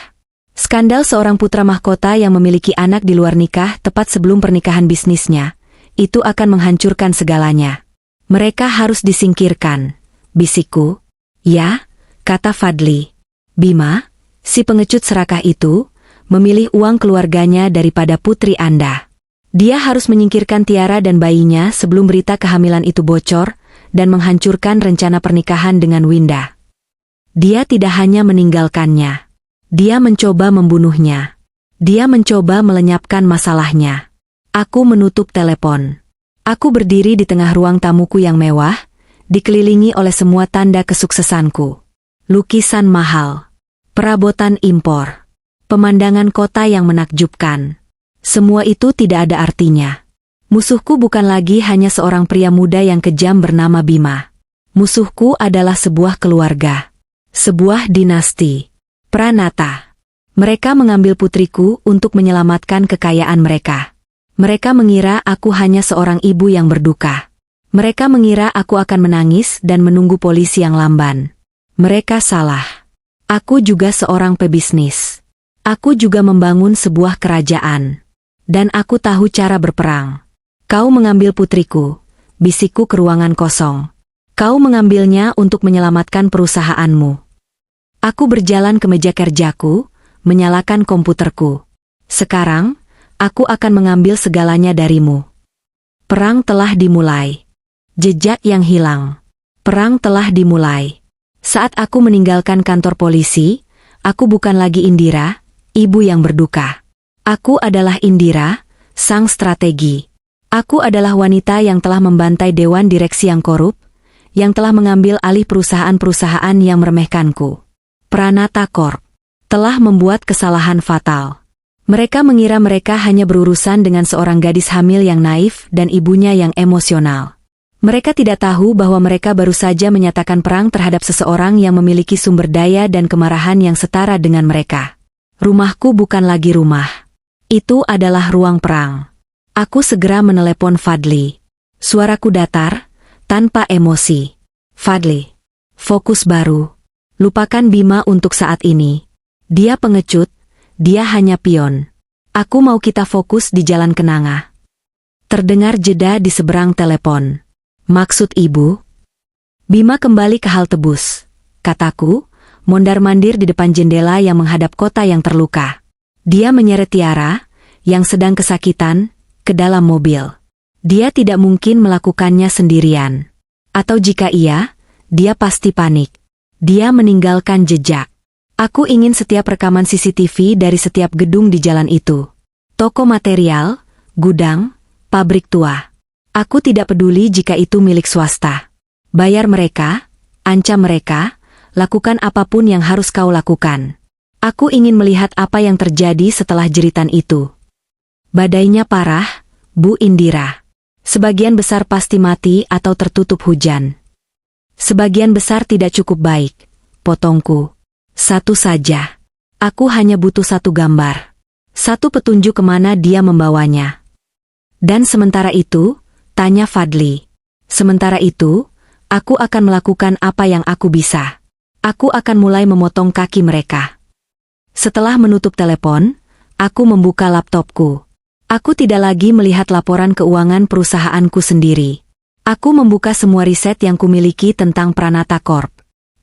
Skandal seorang putra mahkota yang memiliki anak di luar nikah tepat sebelum pernikahan bisnisnya. Itu akan menghancurkan segalanya. Mereka harus disingkirkan, bisikku. Ya, kata Fadli. Bima, si pengecut serakah itu, memilih uang keluarganya daripada putri Anda. Dia harus menyingkirkan Tiara dan bayinya sebelum berita kehamilan itu bocor, dan menghancurkan rencana pernikahan dengan Winda. Dia tidak hanya meninggalkannya. Dia mencoba membunuhnya. Dia mencoba melenyapkan masalahnya. Aku menutup telepon. Aku berdiri di tengah ruang tamuku yang mewah, dikelilingi oleh semua tanda kesuksesanku. Lukisan mahal. Perabotan impor. Pemandangan kota yang menakjubkan. Semua itu tidak ada artinya. Musuhku bukan lagi hanya seorang pria muda yang kejam bernama Bima. Musuhku adalah sebuah keluarga. Sebuah dinasti. Pranata. Mereka mengambil putriku untuk menyelamatkan kekayaan mereka. Mereka mengira aku hanya seorang ibu yang berduka. Mereka mengira aku akan menangis dan menunggu polisi yang lamban. Mereka salah. Aku juga seorang pebisnis. Aku juga membangun sebuah kerajaan. Dan aku tahu cara berperang. Kau mengambil putriku, bisikku ke ruangan kosong. Kau mengambilnya untuk menyelamatkan perusahaanmu. Aku berjalan ke meja kerjaku, menyalakan komputerku. Sekarang, aku akan mengambil segalanya darimu. Perang telah dimulai. Jejak yang hilang. Perang telah dimulai. Saat aku meninggalkan kantor polisi, aku bukan lagi Indira, ibu yang berduka. Aku adalah Indira, sang strategi. Aku adalah wanita yang telah membantai dewan direksi yang korup, yang telah mengambil alih perusahaan-perusahaan yang meremehkanku. Pranata Corp telah membuat kesalahan fatal. Mereka mengira mereka hanya berurusan dengan seorang gadis hamil yang naif dan ibunya yang emosional. Mereka tidak tahu bahwa mereka baru saja menyatakan perang terhadap seseorang yang memiliki sumber daya dan kemarahan yang setara dengan mereka. Rumahku bukan lagi rumah. Itu adalah ruang perang. Aku segera menelepon Fadli. Suaraku datar, tanpa emosi. Fadli. Fokus baru. Lupakan Bima untuk saat ini. Dia pengecut, dia hanya pion. Aku mau kita fokus di jalan kenanga. Terdengar jeda di seberang telepon. Maksud ibu? Bima kembali ke halte bus, kataku, mondar-mandir di depan jendela yang menghadap kota yang terluka. Dia menyeret Tiara, yang sedang kesakitan, ke dalam mobil. Dia tidak mungkin melakukannya sendirian. Atau jika iya, dia pasti panik. Dia meninggalkan jejak. Aku ingin setiap rekaman CCTV dari setiap gedung di jalan itu. Toko material, gudang, pabrik tua. Aku tidak peduli jika itu milik swasta. Bayar mereka, ancam mereka, lakukan apapun yang harus kau lakukan. Aku ingin melihat apa yang terjadi setelah jeritan itu. Badainya parah, Bu Indira. Sebagian besar pasti mati atau tertutup hujan. Sebagian besar tidak cukup baik, potongku. Satu saja. Aku hanya butuh satu gambar. Satu petunjuk kemana dia membawanya. Dan sementara itu, tanya Fadli. Sementara itu, aku akan melakukan apa yang aku bisa. Aku akan mulai memotong kaki mereka. Setelah menutup telepon, aku membuka laptopku. Aku tidak lagi melihat laporan keuangan perusahaanku sendiri. Aku membuka semua riset yang kumiliki tentang Pranata Corp.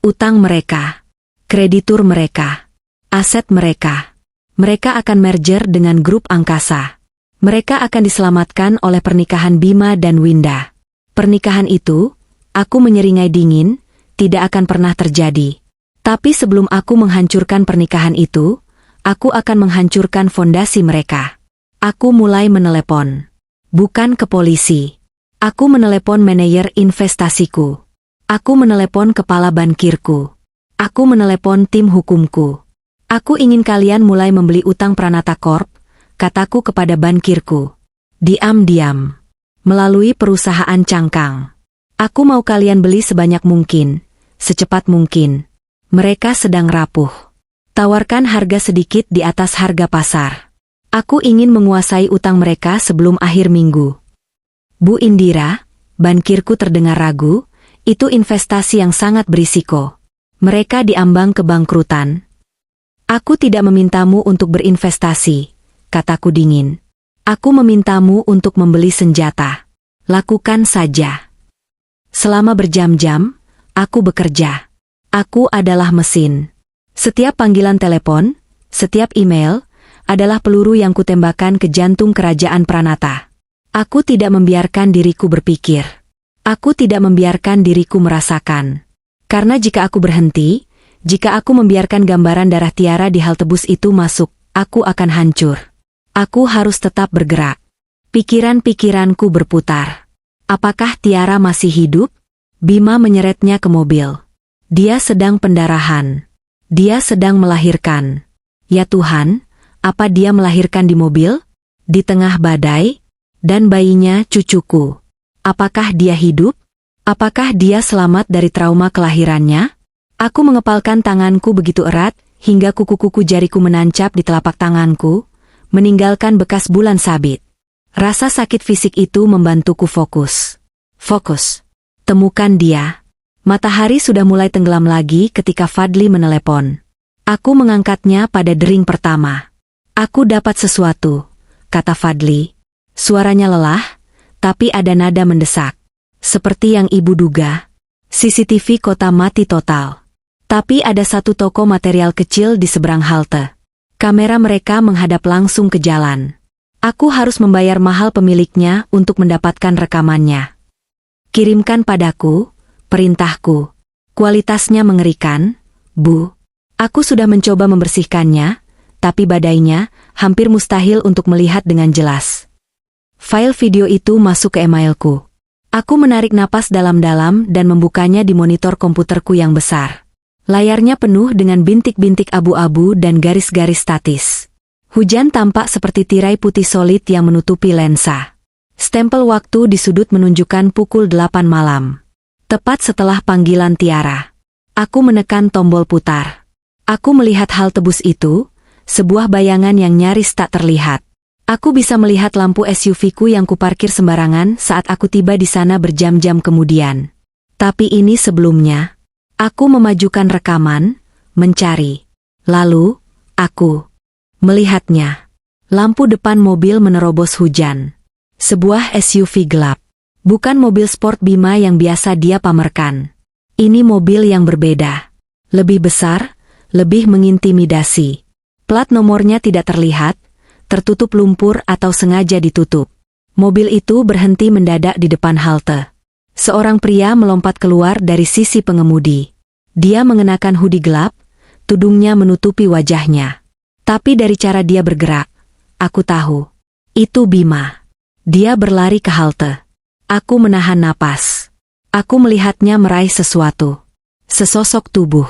Utang mereka. Kreditur mereka. Aset mereka. Mereka akan merger dengan grup angkasa. Mereka akan diselamatkan oleh pernikahan Bima dan Winda. Pernikahan itu, aku menyeringai dingin, tidak akan pernah terjadi. Tapi sebelum aku menghancurkan pernikahan itu, aku akan menghancurkan fondasi mereka. Aku mulai menelepon. Bukan ke polisi. Aku menelepon manajer investasiku. Aku menelepon kepala bankirku. Aku menelepon tim hukumku. Aku ingin kalian mulai membeli utang Pranata Corp, kataku kepada bankirku. Diam-diam. Melalui perusahaan cangkang. Aku mau kalian beli sebanyak mungkin, secepat mungkin. Mereka sedang rapuh. Tawarkan harga sedikit di atas harga pasar. Aku ingin menguasai utang mereka sebelum akhir minggu. Bu Indira, bankirku terdengar ragu, itu investasi yang sangat berisiko. Mereka diambang kebangkrutan. Aku tidak memintamu untuk berinvestasi, kataku dingin. Aku memintamu untuk membeli senjata. Lakukan saja. Selama berjam-jam, aku bekerja. Aku adalah mesin. Setiap panggilan telepon, setiap email, adalah peluru yang kutembakkan ke jantung kerajaan Pranata. Aku tidak membiarkan diriku berpikir. Aku tidak membiarkan diriku merasakan. Karena jika aku berhenti, jika aku membiarkan gambaran darah Tiara di halte bus itu masuk, aku akan hancur. Aku harus tetap bergerak. Pikiran-pikiranku berputar. Apakah Tiara masih hidup? Bima menyeretnya ke mobil. Dia sedang pendarahan. Dia sedang melahirkan. Ya Tuhan, apa dia melahirkan di mobil? Di tengah badai? Dan bayinya cucuku. Apakah dia hidup? Apakah dia selamat dari trauma kelahirannya? Aku mengepalkan tanganku begitu erat, hingga kuku-kuku jariku menancap di telapak tanganku, meninggalkan bekas bulan sabit. Rasa sakit fisik itu membantuku fokus. Fokus. Temukan dia. Matahari sudah mulai tenggelam lagi ketika Fadli menelepon. Aku mengangkatnya pada dering pertama. Aku dapat sesuatu, kata Fadli. Suaranya lelah, tapi ada nada mendesak. Seperti yang ibu duga, CCTV kota mati total. Tapi ada satu toko material kecil di seberang halte. Kamera mereka menghadap langsung ke jalan. Aku harus membayar mahal pemiliknya untuk mendapatkan rekamannya. Kirimkan padaku, perintahku. Kualitasnya mengerikan, Bu. Aku sudah mencoba membersihkannya, tapi badainya hampir mustahil untuk melihat dengan jelas. File video itu masuk ke emailku. Aku menarik napas dalam-dalam dan membukanya di monitor komputerku yang besar. Layarnya penuh dengan bintik-bintik abu-abu dan garis-garis statis. Hujan tampak seperti tirai putih solid yang menutupi lensa. Stempel waktu di sudut menunjukkan pukul 8 malam. Tepat setelah panggilan Tiara. Aku menekan tombol putar. Aku melihat halte bus itu, sebuah bayangan yang nyaris tak terlihat. Aku bisa melihat lampu SUV-ku yang kuparkir sembarangan saat aku tiba di sana berjam-jam kemudian. Tapi ini sebelumnya. Aku memajukan rekaman, mencari. Lalu, aku melihatnya. Lampu depan mobil menerobos hujan. Sebuah SUV gelap. Bukan mobil sport Bima yang biasa dia pamerkan. Ini mobil yang berbeda. Lebih besar, lebih mengintimidasi. Plat nomornya tidak terlihat, tertutup lumpur atau sengaja ditutup. Mobil itu berhenti mendadak di depan halte. Seorang pria melompat keluar dari sisi pengemudi. Dia mengenakan hoodie gelap, tudungnya menutupi wajahnya. Tapi dari cara dia bergerak, aku tahu. Itu Bima. Dia berlari ke halte. Aku menahan napas. Aku melihatnya meraih sesuatu. Sesosok tubuh.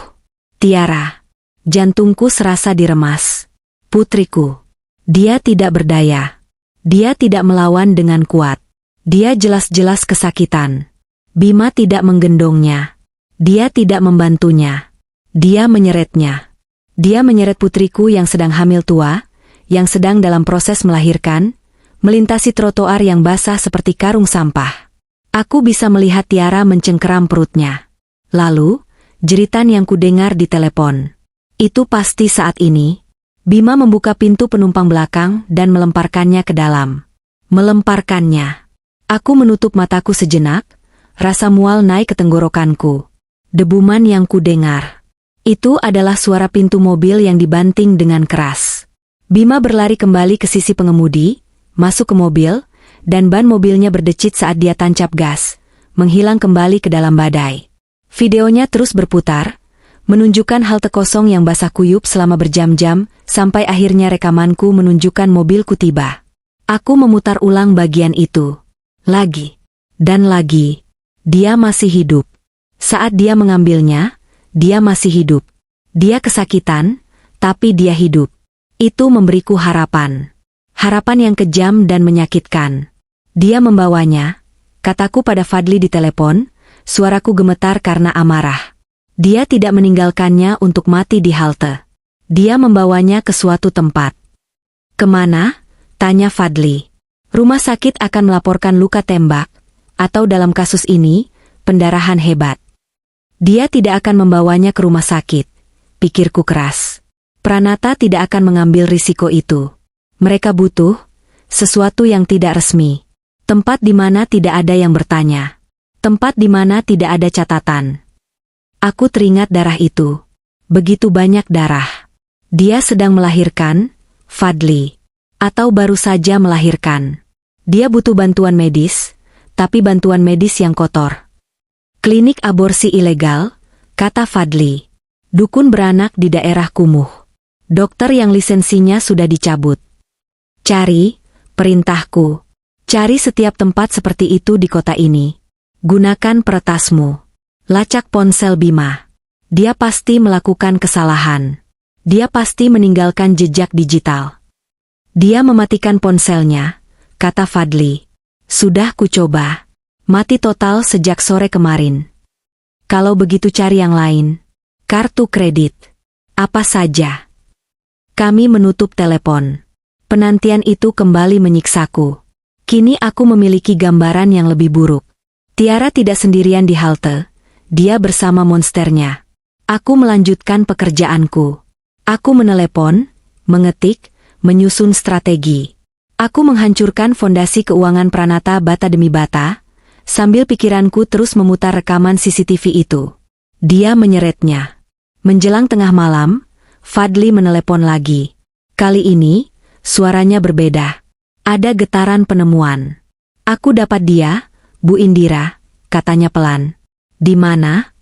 Tiara. Jantungku serasa diremas. Putriku. Dia tidak berdaya. Dia tidak melawan dengan kuat. Dia jelas-jelas kesakitan. Bima tidak menggendongnya. Dia tidak membantunya. Dia menyeretnya. Dia menyeret putriku yang sedang hamil tua, yang sedang dalam proses melahirkan, melintasi trotoar yang basah seperti karung sampah. Aku bisa melihat Tiara mencengkeram perutnya. Lalu, jeritan yang kudengar di telepon. Itu pasti saat ini. Bima membuka pintu penumpang belakang dan melemparkannya ke dalam. Melemparkannya. Aku menutup mataku sejenak, rasa mual naik ke tenggorokanku. Debuman yang kudengar. Itu adalah suara pintu mobil yang dibanting dengan keras. Bima berlari kembali ke sisi pengemudi, masuk ke mobil, dan ban mobilnya berdecit saat dia tancap gas, menghilang kembali ke dalam badai. Videonya terus berputar, menunjukkan halte kosong yang basah kuyup selama berjam-jam, sampai akhirnya rekamanku menunjukkan mobilku tiba. Aku memutar ulang bagian itu. Lagi. Dan lagi. Dia masih hidup. Saat dia mengambilnya, dia masih hidup. Dia kesakitan, tapi dia hidup. Itu memberiku harapan. Harapan yang kejam dan menyakitkan. Dia membawanya, kataku pada Fadli di telepon, suaraku gemetar karena amarah. Dia tidak meninggalkannya untuk mati di halte. Dia membawanya ke suatu tempat. Kemana? Tanya Fadli. Rumah sakit akan melaporkan luka tembak, atau dalam kasus ini, pendarahan hebat. Dia tidak akan membawanya ke rumah sakit, pikirku keras. Pranata tidak akan mengambil risiko itu. Mereka butuh sesuatu yang tidak resmi. Tempat di mana tidak ada yang bertanya. Tempat di mana tidak ada catatan. Aku teringat darah itu. Begitu banyak darah. Dia sedang melahirkan, Fadli. Atau baru saja melahirkan. Dia butuh bantuan medis, tapi bantuan medis yang kotor. Klinik aborsi ilegal, kata Fadli. Dukun beranak di daerah kumuh. Dokter yang lisensinya sudah dicabut. Cari, perintahku. Cari setiap tempat seperti itu di kota ini. Gunakan peretasmu. Lacak ponsel Bima. Dia pasti melakukan kesalahan. Dia pasti meninggalkan jejak digital. Dia mematikan ponselnya, kata Fadli. Sudah kucoba. Mati total sejak sore kemarin. Kalau begitu cari yang lain. Kartu kredit. Apa saja. Kami menutup telepon. Penantian itu kembali menyiksaku. Kini aku memiliki gambaran yang lebih buruk. Tiara tidak sendirian di halte. Dia bersama monsternya. Aku melanjutkan pekerjaanku. Aku menelepon, mengetik, menyusun strategi. Aku menghancurkan fondasi keuangan Pranata bata demi bata, sambil pikiranku terus memutar rekaman CCTV itu. Dia menyeretnya. Menjelang tengah malam, Fadli menelepon lagi. Kali ini, suaranya berbeda. Ada getaran penemuan. Aku dapat dia, Bu Indira, katanya pelan. Di mana?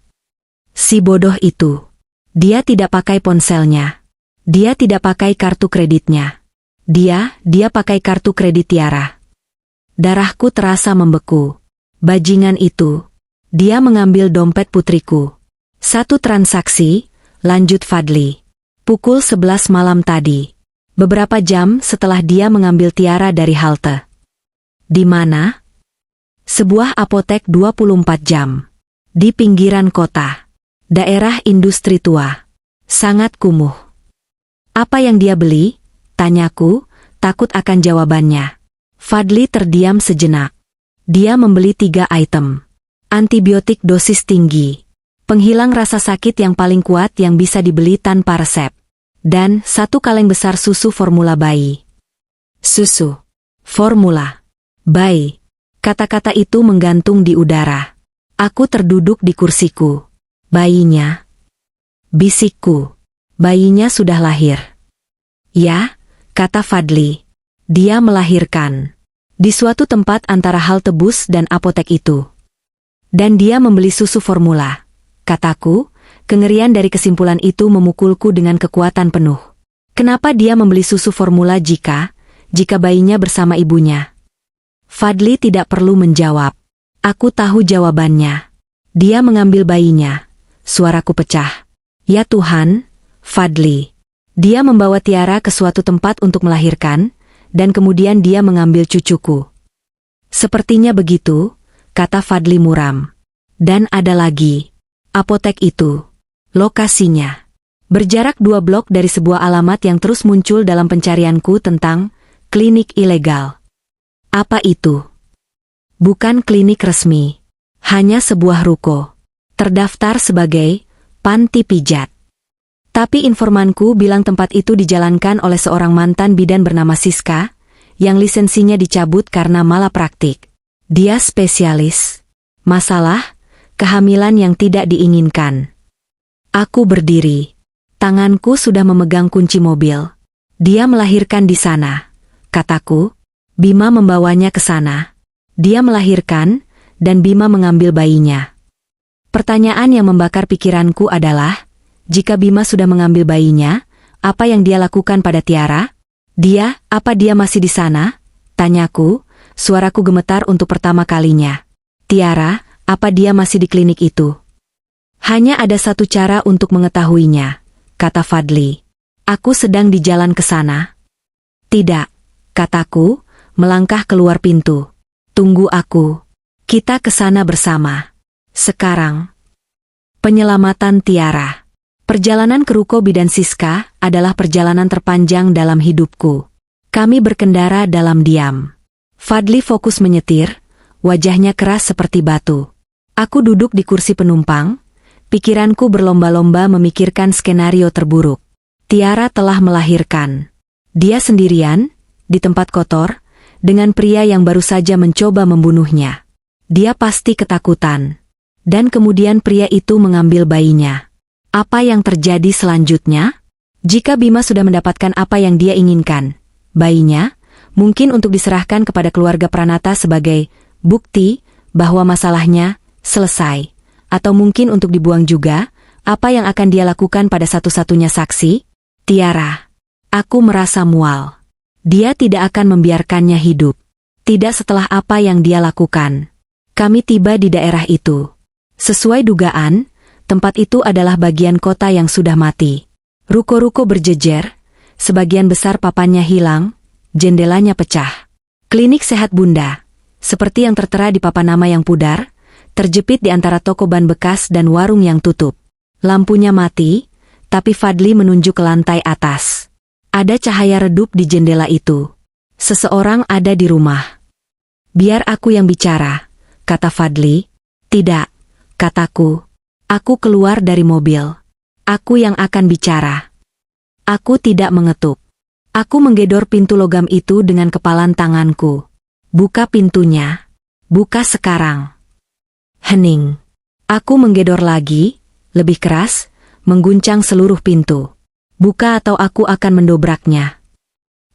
Si bodoh itu. Dia tidak pakai ponselnya. Dia tidak pakai kartu kreditnya. Dia pakai kartu kredit Tiara. Darahku terasa membeku. Bajingan itu. Dia mengambil dompet putriku. Satu transaksi, lanjut Fadli. Pukul 11 malam tadi. Beberapa jam setelah dia mengambil Tiara dari halte. Di mana? Sebuah apotek 24 jam. Di pinggiran kota. Daerah industri tua. Sangat kumuh. Apa yang dia beli? Tanyaku, takut akan jawabannya. Fadli terdiam sejenak. Dia membeli 3 item. Antibiotik dosis tinggi. Penghilang rasa sakit yang paling kuat yang bisa dibeli tanpa resep. Dan 1 kaleng besar susu formula bayi. Susu. Formula. Bayi. Kata-kata itu menggantung di udara. Aku terduduk di kursiku. Bayinya. Bisikku. Bayinya sudah lahir. Ya, kata Fadli. Dia melahirkan. Di suatu tempat antara halte bus dan apotek itu. Dan dia membeli susu formula. Kataku, kengerian dari kesimpulan itu memukulku dengan kekuatan penuh. Kenapa dia membeli susu formula jika bayinya bersama ibunya? Fadli tidak perlu menjawab. Aku tahu jawabannya. Dia mengambil bayinya. Suaraku pecah. Ya Tuhan, Fadli. Dia membawa Tiara ke suatu tempat untuk melahirkan, dan kemudian dia mengambil cucuku. Sepertinya begitu, kata Fadli muram. Dan ada lagi. Apotek itu. Lokasinya. Berjarak 2 blok dari sebuah alamat yang terus muncul dalam pencarianku tentang klinik ilegal. Apa itu? Bukan klinik resmi. Hanya sebuah ruko. Terdaftar sebagai panti pijat. Tapi informanku bilang tempat itu dijalankan oleh seorang mantan bidan bernama Siska, yang lisensinya dicabut karena malapraktik. Dia spesialis masalah kehamilan yang tidak diinginkan. Aku berdiri. Tanganku sudah memegang kunci mobil. Dia melahirkan di sana, kataku. Bima membawanya ke sana. Dia melahirkan, dan Bima mengambil bayinya. Pertanyaan yang membakar pikiranku adalah, jika Bima sudah mengambil bayinya, apa yang dia lakukan pada Tiara? Apa dia masih di sana? Tanyaku, suaraku gemetar untuk pertama kalinya. Tiara, apa dia masih di klinik itu? Hanya ada satu cara untuk mengetahuinya, kata Fadli. Aku sedang di jalan ke sana. Tidak, kataku, melangkah keluar pintu. Tunggu aku. Kita ke sana bersama. Sekarang. Penyelamatan Tiara. Perjalanan ke ruko bidan Siska adalah perjalanan terpanjang dalam hidupku. Kami berkendara dalam diam. Fadli fokus menyetir, wajahnya keras seperti batu. Aku duduk di kursi penumpang, pikiranku berlomba-lomba memikirkan skenario terburuk. Tiara telah melahirkan. Dia sendirian, di tempat kotor, dengan pria yang baru saja mencoba membunuhnya. Dia pasti ketakutan. Dan kemudian pria itu mengambil bayinya. Apa yang terjadi selanjutnya? Jika Bima sudah mendapatkan apa yang dia inginkan, bayinya, mungkin untuk diserahkan kepada keluarga Pranata sebagai bukti bahwa masalahnya selesai. Atau mungkin untuk dibuang juga, apa yang akan dia lakukan pada satu-satunya saksi? Tiara. Aku merasa mual. Dia tidak akan membiarkannya hidup. Tidak setelah apa yang dia lakukan. Kami tiba di daerah itu. Sesuai dugaan, tempat itu adalah bagian kota yang sudah mati. Ruko-ruko berjejer, sebagian besar papannya hilang, jendelanya pecah. Klinik sehat Bunda, seperti yang tertera di papan nama yang pudar, terjepit di antara toko ban bekas dan warung yang tutup. Lampunya mati, tapi Fadli menunjuk ke lantai atas. Ada cahaya redup di jendela itu. Seseorang ada di rumah. Biar aku yang bicara, kata Fadli. Tidak, kataku. Aku keluar dari mobil. Aku yang akan bicara. Aku tidak mengetuk. Aku menggedor pintu logam itu dengan kepalan tanganku. Buka pintunya. Buka sekarang. Hening. Aku menggedor lagi, lebih keras, mengguncang seluruh pintu. Buka atau aku akan mendobraknya.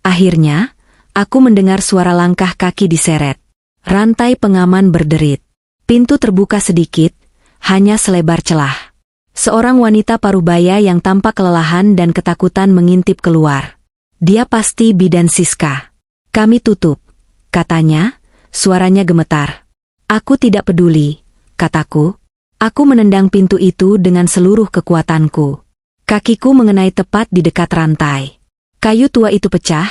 Akhirnya, aku mendengar suara langkah kaki diseret. Rantai pengaman berderit. Pintu terbuka sedikit, hanya selebar celah. Seorang wanita parubaya yang tampak kelelahan dan ketakutan mengintip keluar. Dia pasti bidan Siska. Kami tutup, katanya, suaranya gemetar. Aku tidak peduli, kataku. Aku menendang pintu itu dengan seluruh kekuatanku. Kakiku mengenai tepat di dekat rantai. Kayu tua itu pecah,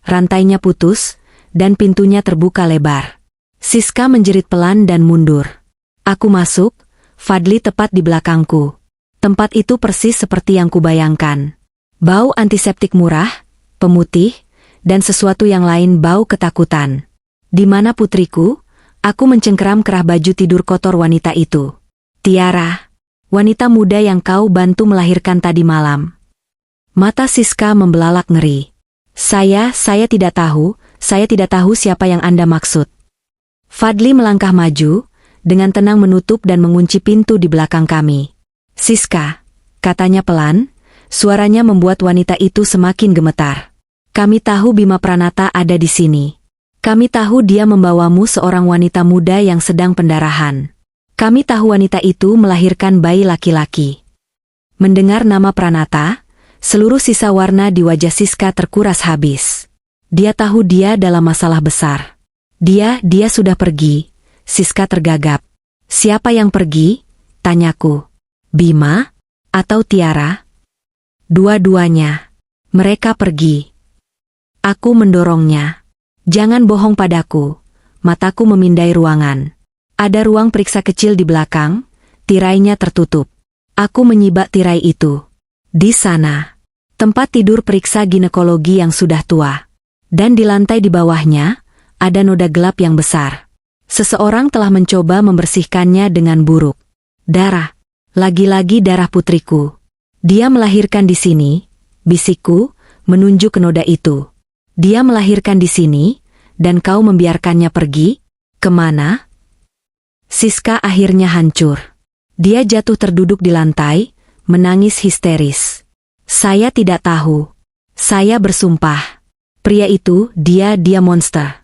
rantainya putus, dan pintunya terbuka lebar. Siska menjerit pelan dan mundur. Aku masuk, Fadli tepat di belakangku. Tempat itu persis seperti yang kubayangkan. Bau antiseptik murah, pemutih, dan sesuatu yang lain bau ketakutan. Di mana putriku? Aku mencengkeram kerah baju tidur kotor wanita itu. Tiara. Wanita muda yang kau bantu melahirkan tadi malam. Mata Siska membelalak ngeri. Saya tidak tahu siapa yang Anda maksud. Fadli melangkah maju, dengan tenang menutup dan mengunci pintu di belakang kami. Siska, katanya pelan, suaranya membuat wanita itu semakin gemetar. Kami tahu Bima Pranata ada di sini. Kami tahu dia membawamu seorang wanita muda yang sedang pendarahan. Kami tahu wanita itu melahirkan bayi laki-laki. Mendengar nama Pranata, seluruh sisa warna di wajah Siska terkuras habis. Dia tahu dia dalam masalah besar. Dia sudah pergi. Siska tergagap. Siapa yang pergi? Tanyaku. Bima? Atau Tiara? Dua-duanya. Mereka pergi. Aku mendorongnya. Jangan bohong padaku. Mataku memindai ruangan. Ada ruang periksa kecil di belakang, tirainya tertutup. Aku menyibak tirai itu. Di sana, tempat tidur periksa ginekologi yang sudah tua. Dan di lantai di bawahnya, ada noda gelap yang besar. Seseorang telah mencoba membersihkannya dengan buruk. Darah. Lagi-lagi darah putriku. Dia melahirkan di sini, bisikku, menunjuk ke noda itu. Dia melahirkan di sini, dan kau membiarkannya pergi? Kemana? Siska akhirnya hancur. Dia jatuh terduduk di lantai, menangis histeris. Saya tidak tahu. Saya bersumpah. Pria itu, dia monster.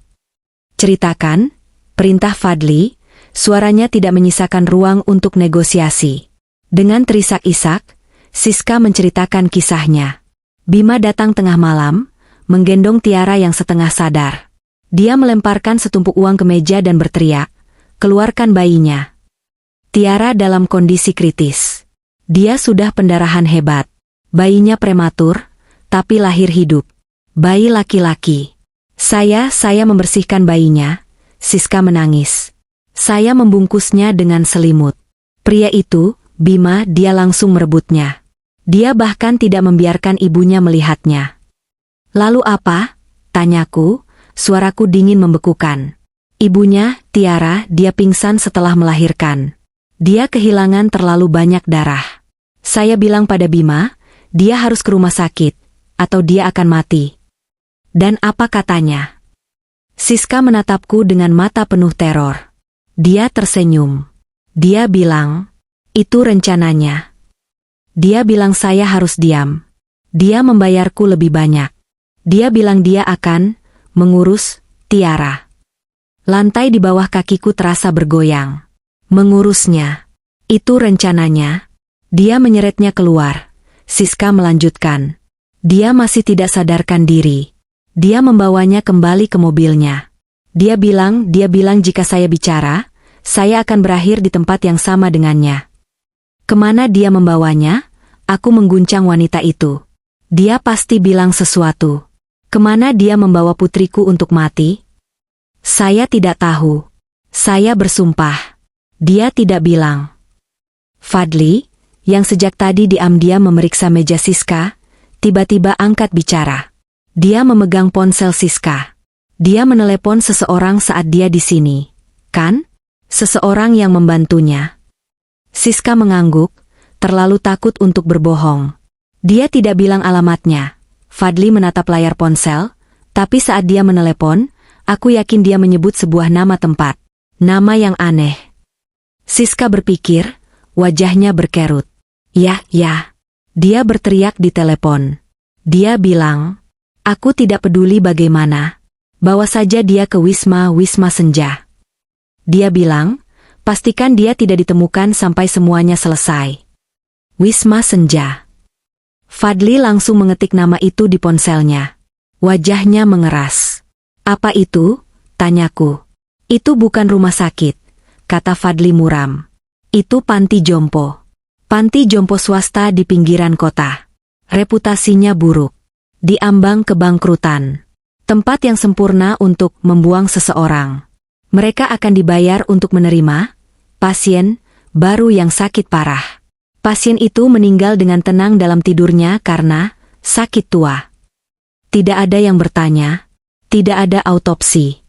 Ceritakan, perintah Fadli, suaranya tidak menyisakan ruang untuk negosiasi. Dengan terisak-isak, Siska menceritakan kisahnya. Bima datang tengah malam, menggendong Tiara yang setengah sadar. Dia melemparkan setumpuk uang ke meja dan berteriak, "Keluarkan bayinya." Tiara dalam kondisi kritis. Dia sudah pendarahan hebat. Bayinya prematur, tapi lahir hidup. Bayi laki-laki. Saya membersihkan bayinya. Siska menangis. Saya membungkusnya dengan selimut. Pria itu, Bima, dia langsung merebutnya. Dia bahkan tidak membiarkan ibunya melihatnya. Lalu apa? Tanyaku, suaraku dingin membekukan. Ibunya, Tiara, dia pingsan setelah melahirkan. Dia kehilangan terlalu banyak darah. Saya bilang pada Bima, dia harus ke rumah sakit, atau dia akan mati. Dan apa katanya? Siska menatapku dengan mata penuh teror. Dia tersenyum. Dia bilang, itu rencananya. Dia bilang saya harus diam. Dia membayarku lebih banyak. Dia bilang dia akan mengurus Tiara. Lantai di bawah kakiku terasa bergoyang. Mengurusnya. Itu rencananya. Dia menyeretnya keluar. Siska melanjutkan. Dia masih tidak sadarkan diri. Dia membawanya kembali ke mobilnya. Dia bilang jika saya bicara, saya akan berakhir di tempat yang sama dengannya. Kemana dia membawanya? Aku mengguncang wanita itu. Dia pasti bilang sesuatu. Kemana dia membawa putriku untuk mati? Saya tidak tahu. Saya bersumpah. Dia tidak bilang. Fadli, yang sejak tadi diam-diam memeriksa meja Siska, tiba-tiba angkat bicara. Dia memegang ponsel Siska. Dia menelepon seseorang saat dia di sini. Kan? Seseorang yang membantunya. Siska mengangguk, terlalu takut untuk berbohong. Dia tidak bilang alamatnya. Fadli menatap layar ponsel, tapi saat dia menelepon, aku yakin dia menyebut sebuah nama tempat. Nama yang aneh. Siska berpikir, wajahnya berkerut. Ya. Dia berteriak di telepon. Dia bilang, aku tidak peduli bagaimana. Bawa saja dia ke Wisma Senja. Dia bilang, pastikan dia tidak ditemukan sampai semuanya selesai. Wisma Senja. Fadli langsung mengetik nama itu di ponselnya. Wajahnya mengeras. Apa itu? Tanyaku. Itu bukan rumah sakit, kata Fadli muram. Itu panti jompo. Panti jompo swasta di pinggiran kota. Reputasinya buruk. Diambang kebangkrutan. Tempat yang sempurna untuk membuang seseorang. Mereka akan dibayar untuk menerima pasien baru yang sakit parah. Pasien itu meninggal dengan tenang dalam tidurnya karena sakit tua. Tidak ada yang bertanya, tidak ada autopsi.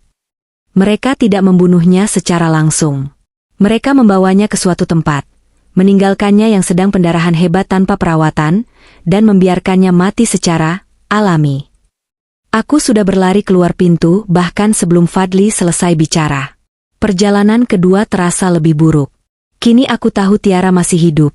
Mereka tidak membunuhnya secara langsung. Mereka membawanya ke suatu tempat, meninggalkannya yang sedang pendarahan hebat tanpa perawatan, dan membiarkannya mati secara alami. Aku sudah berlari keluar pintu bahkan sebelum Fadli selesai bicara. Perjalanan kedua terasa lebih buruk. Kini aku tahu Tiara masih hidup,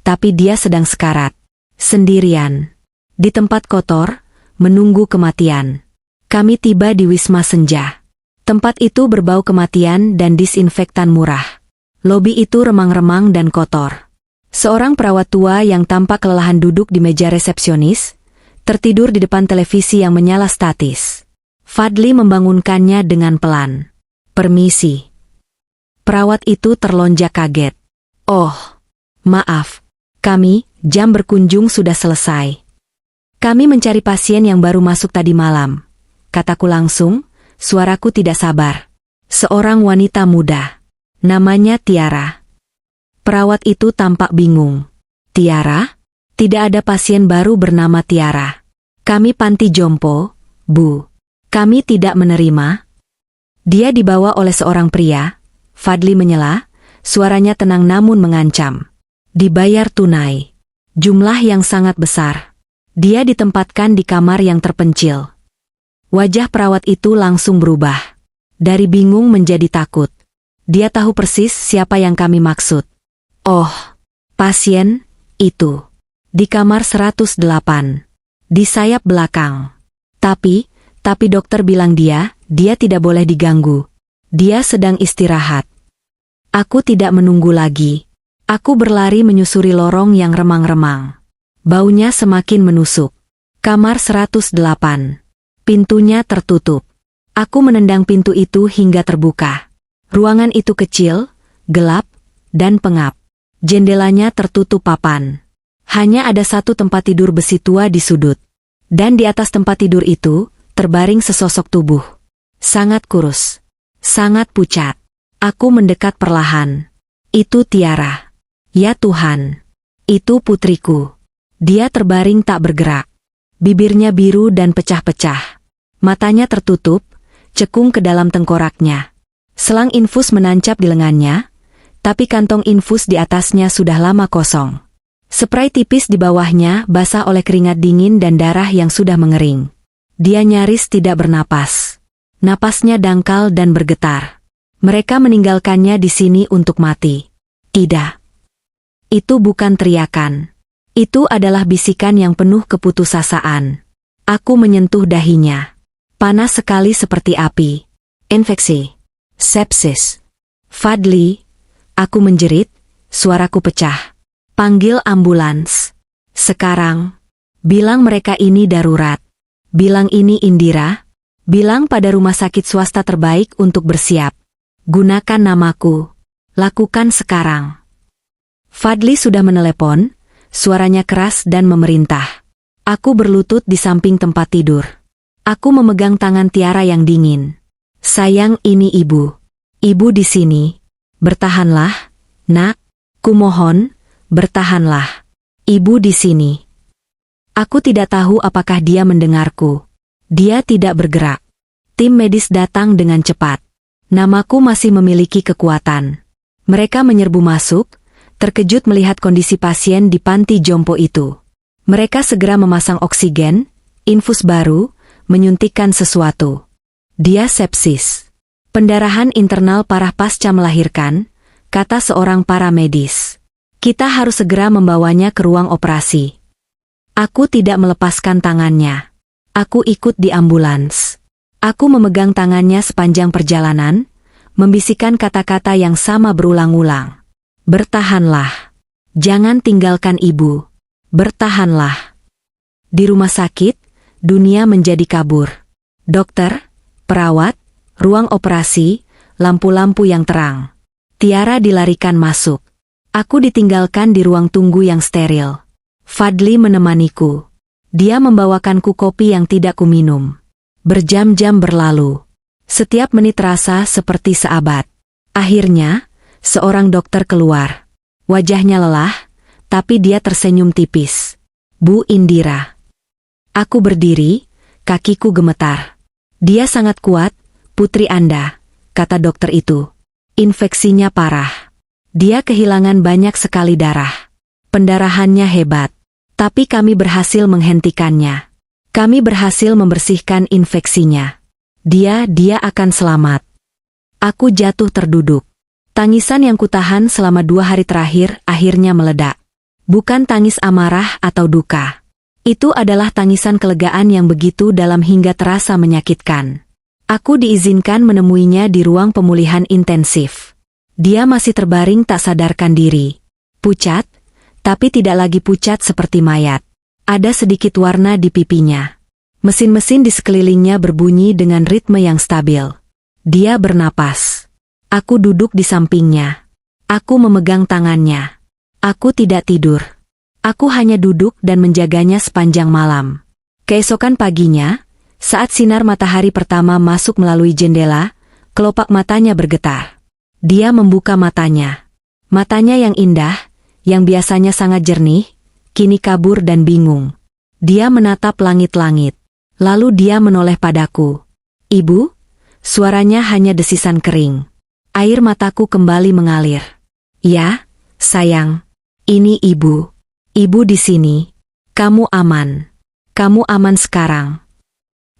tapi dia sedang sekarat. Sendirian. Di tempat kotor, menunggu kematian. Kami tiba di Wisma Senja. Tempat itu berbau kematian dan disinfektan murah. Lobi itu remang-remang dan kotor. Seorang perawat tua yang tampak kelelahan duduk di meja resepsionis, tertidur di depan televisi yang menyala statis. Fadli membangunkannya dengan pelan. "Permisi." Perawat itu terlonjak kaget. "Oh, maaf. Jam berkunjung sudah selesai. Kami mencari pasien yang baru masuk tadi malam," kataku langsung, suaraku tidak sabar. Seorang wanita muda. Namanya Tiara. Perawat itu tampak bingung. "Tiara? Tidak ada pasien baru bernama Tiara. Kami panti jompo, Bu. Kami tidak menerima." "Dia dibawa oleh seorang pria," Fadli menyela, suaranya tenang namun mengancam. "Dibayar tunai. Jumlah yang sangat besar. Dia ditempatkan di kamar yang terpencil." Wajah perawat itu langsung berubah. Dari bingung menjadi takut. Dia tahu persis siapa yang kami maksud. "Oh, pasien itu. Di kamar 108. Di sayap belakang. Tapi dokter bilang dia tidak boleh diganggu. Dia sedang istirahat." Aku tidak menunggu lagi. Aku berlari menyusuri lorong yang remang-remang. Baunya semakin menusuk. Kamar 108. Pintunya tertutup. Aku menendang pintu itu hingga terbuka. Ruangan itu kecil, gelap, dan pengap. Jendelanya tertutup papan. Hanya ada satu tempat tidur besi tua di sudut. Dan di atas tempat tidur itu, terbaring sesosok tubuh. Sangat kurus. Sangat pucat. Aku mendekat perlahan. Itu Tiara. Ya Tuhan. Itu putriku. Dia terbaring tak bergerak. Bibirnya biru dan pecah-pecah. Matanya tertutup, cekung ke dalam tengkoraknya. Selang infus menancap di lengannya, tapi kantong infus di atasnya sudah lama kosong. Spray tipis di bawahnya basah oleh keringat dingin dan darah yang sudah mengering. Dia nyaris tidak bernapas. Napasnya dangkal dan bergetar. Mereka meninggalkannya di sini untuk mati. Tidak. Itu bukan teriakan. Itu adalah bisikan yang penuh keputusasaan. Aku menyentuh dahinya. Panas sekali seperti api. Infeksi. Sepsis. "Fadli," aku menjerit, suaraku pecah. "Panggil ambulans. Sekarang. Bilang mereka ini darurat. Bilang ini Indira. Bilang pada rumah sakit swasta terbaik untuk bersiap. Gunakan namaku. Lakukan sekarang." Fadli sudah menelepon, suaranya keras dan memerintah. Aku berlutut di samping tempat tidur. Aku memegang tangan Tiara yang dingin. "Sayang, ini ibu. Ibu di sini. Bertahanlah, nak. Kumohon, bertahanlah. Ibu di sini." Aku tidak tahu apakah dia mendengarku. Dia tidak bergerak. Tim medis datang dengan cepat. Namaku masih memiliki kekuatan. Mereka menyerbu masuk, terkejut melihat kondisi pasien di panti jompo itu. Mereka segera memasang oksigen, infus baru, menyuntikkan sesuatu. Dia sepsis. Pendarahan internal parah pasca melahirkan, kata seorang paramedis. Kita harus segera membawanya ke ruang operasi. Aku tidak melepaskan tangannya. Aku ikut di ambulans. Aku memegang tangannya sepanjang perjalanan, membisikkan kata-kata yang sama berulang-ulang. Bertahanlah. Jangan tinggalkan ibu. Bertahanlah. Di rumah sakit, dunia menjadi kabur. Dokter, perawat, ruang operasi, lampu-lampu yang terang. Tiara dilarikan masuk. Aku ditinggalkan di ruang tunggu yang steril. Fadli menemaniku. Dia membawakanku kopi yang tidak kuminum. Berjam-jam berlalu. Setiap menit terasa seperti seabad. Akhirnya, seorang dokter keluar. Wajahnya lelah, tapi dia tersenyum tipis. "Bu Indira." Aku berdiri, kakiku gemetar. "Dia sangat kuat, putri Anda," kata dokter itu. "Infeksinya parah. Dia kehilangan banyak sekali darah. Pendarahannya hebat. Tapi kami berhasil menghentikannya. Kami berhasil membersihkan infeksinya. Dia akan selamat. Aku jatuh terduduk. Tangisan yang kutahan selama 2 hari terakhir akhirnya meledak. Bukan tangis amarah atau duka. Itu adalah tangisan kelegaan yang begitu dalam hingga terasa menyakitkan. Aku diizinkan menemuinya di ruang pemulihan intensif. Dia masih terbaring tak sadarkan diri. Pucat, tapi tidak lagi pucat seperti mayat. Ada sedikit warna di pipinya. Mesin-mesin di sekelilingnya berbunyi dengan ritme yang stabil. Dia bernapas. Aku duduk di sampingnya. Aku memegang tangannya. Aku tidak tidur. Aku hanya duduk dan menjaganya sepanjang malam. Keesokan paginya, saat sinar matahari pertama masuk melalui jendela, kelopak matanya bergetar. Dia membuka matanya. Matanya yang indah, yang biasanya sangat jernih, kini kabur dan bingung. Dia menatap langit-langit. Lalu dia menoleh padaku. "Ibu?" Suaranya hanya desisan kering. Air mataku kembali mengalir. "Ya, sayang. Ini ibu. Ibu di sini. Kamu aman. Kamu aman sekarang."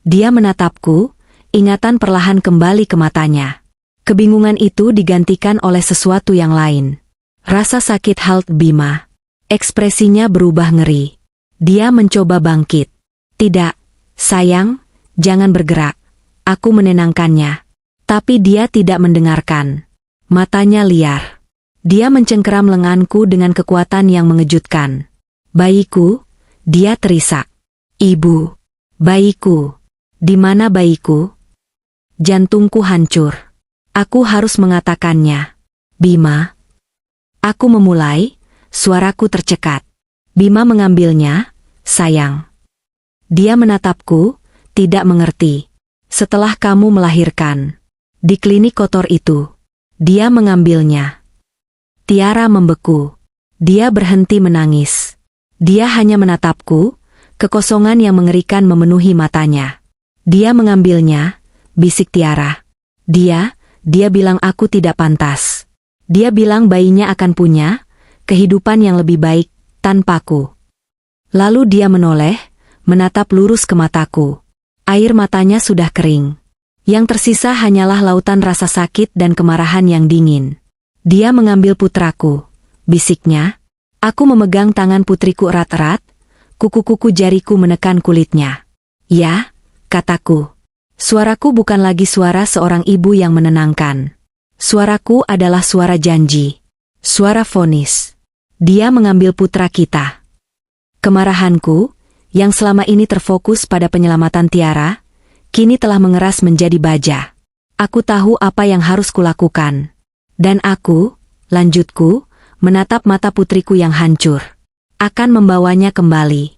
Dia menatapku, ingatan perlahan kembali ke matanya. Kebingungan itu digantikan oleh sesuatu yang lain. Rasa sakit halt Bima. Ekspresinya berubah ngeri. Dia mencoba bangkit. "Tidak, sayang, jangan bergerak." Aku menenangkannya. Tapi dia tidak mendengarkan. Matanya liar. Dia mencengkeram lenganku dengan kekuatan yang mengejutkan. "Bayiku," dia terisak. "Ibu, bayiku. Di mana bayiku?" Jantungku hancur. Aku harus mengatakannya. "Bima." Aku memulai, suaraku tercekat. "Bima mengambilnya, sayang." Dia menatapku, tidak mengerti. "Setelah kamu melahirkan. Di klinik kotor itu. Dia mengambilnya." Tiara membeku. Dia berhenti menangis. Dia hanya menatapku, kekosongan yang mengerikan memenuhi matanya. "Dia mengambilnya," bisik Tiara. Dia bilang aku tidak pantas. Dia bilang bayinya akan punya kehidupan yang lebih baik tanpaku. Lalu dia menoleh, menatap lurus ke mataku. Air matanya sudah kering. Yang tersisa hanyalah lautan rasa sakit dan kemarahan yang dingin. "Dia mengambil putraku," bisiknya. Aku memegang tangan putriku erat-erat, kuku-kuku jariku menekan kulitnya. "Ya," kataku. Suaraku bukan lagi suara seorang ibu yang menenangkan. Suaraku adalah suara janji. Suara vonis. Dia mengambil putra kita. Kemarahanku, yang selama ini terfokus pada penyelamatan Tiara, kini telah mengeras menjadi baja. Aku tahu apa yang harus kulakukan. Dan aku, lanjutku, menatap mata putriku yang hancur. Akan membawanya kembali.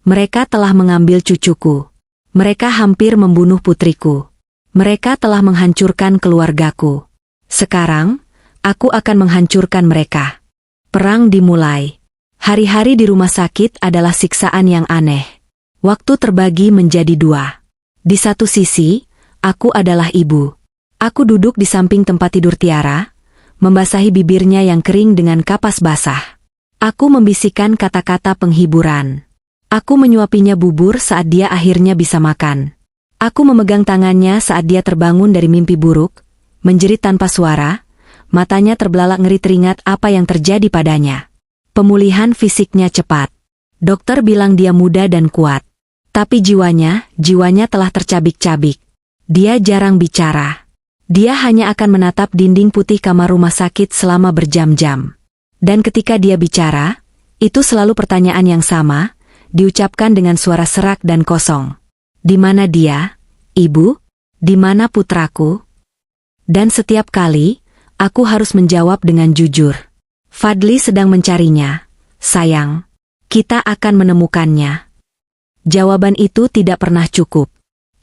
Mereka telah mengambil cucuku. Mereka hampir membunuh putriku. Mereka telah menghancurkan keluargaku. Sekarang, aku akan menghancurkan mereka. Perang dimulai. Hari-hari di rumah sakit adalah siksaan yang aneh. Waktu terbagi menjadi 2. Di satu sisi, aku adalah ibu. Aku duduk di samping tempat tidur Tiara, membasahi bibirnya yang kering dengan kapas basah. Aku membisikkan kata-kata penghiburan. Aku menyuapinya bubur saat dia akhirnya bisa makan. Aku memegang tangannya saat dia terbangun dari mimpi buruk, menjerit tanpa suara, matanya terbelalak ngeri teringat apa yang terjadi padanya. Pemulihan fisiknya cepat. Dokter bilang dia muda dan kuat. Tapi jiwanya telah tercabik-cabik. Dia jarang bicara. Dia hanya akan menatap dinding putih kamar rumah sakit selama berjam-jam. Dan ketika dia bicara, itu selalu pertanyaan yang sama, diucapkan dengan suara serak dan kosong. "Di mana dia, Ibu? Di mana putraku?" Dan setiap kali, aku harus menjawab dengan jujur. "Fadli sedang mencarinya, sayang. Kita akan menemukannya." Jawaban itu tidak pernah cukup.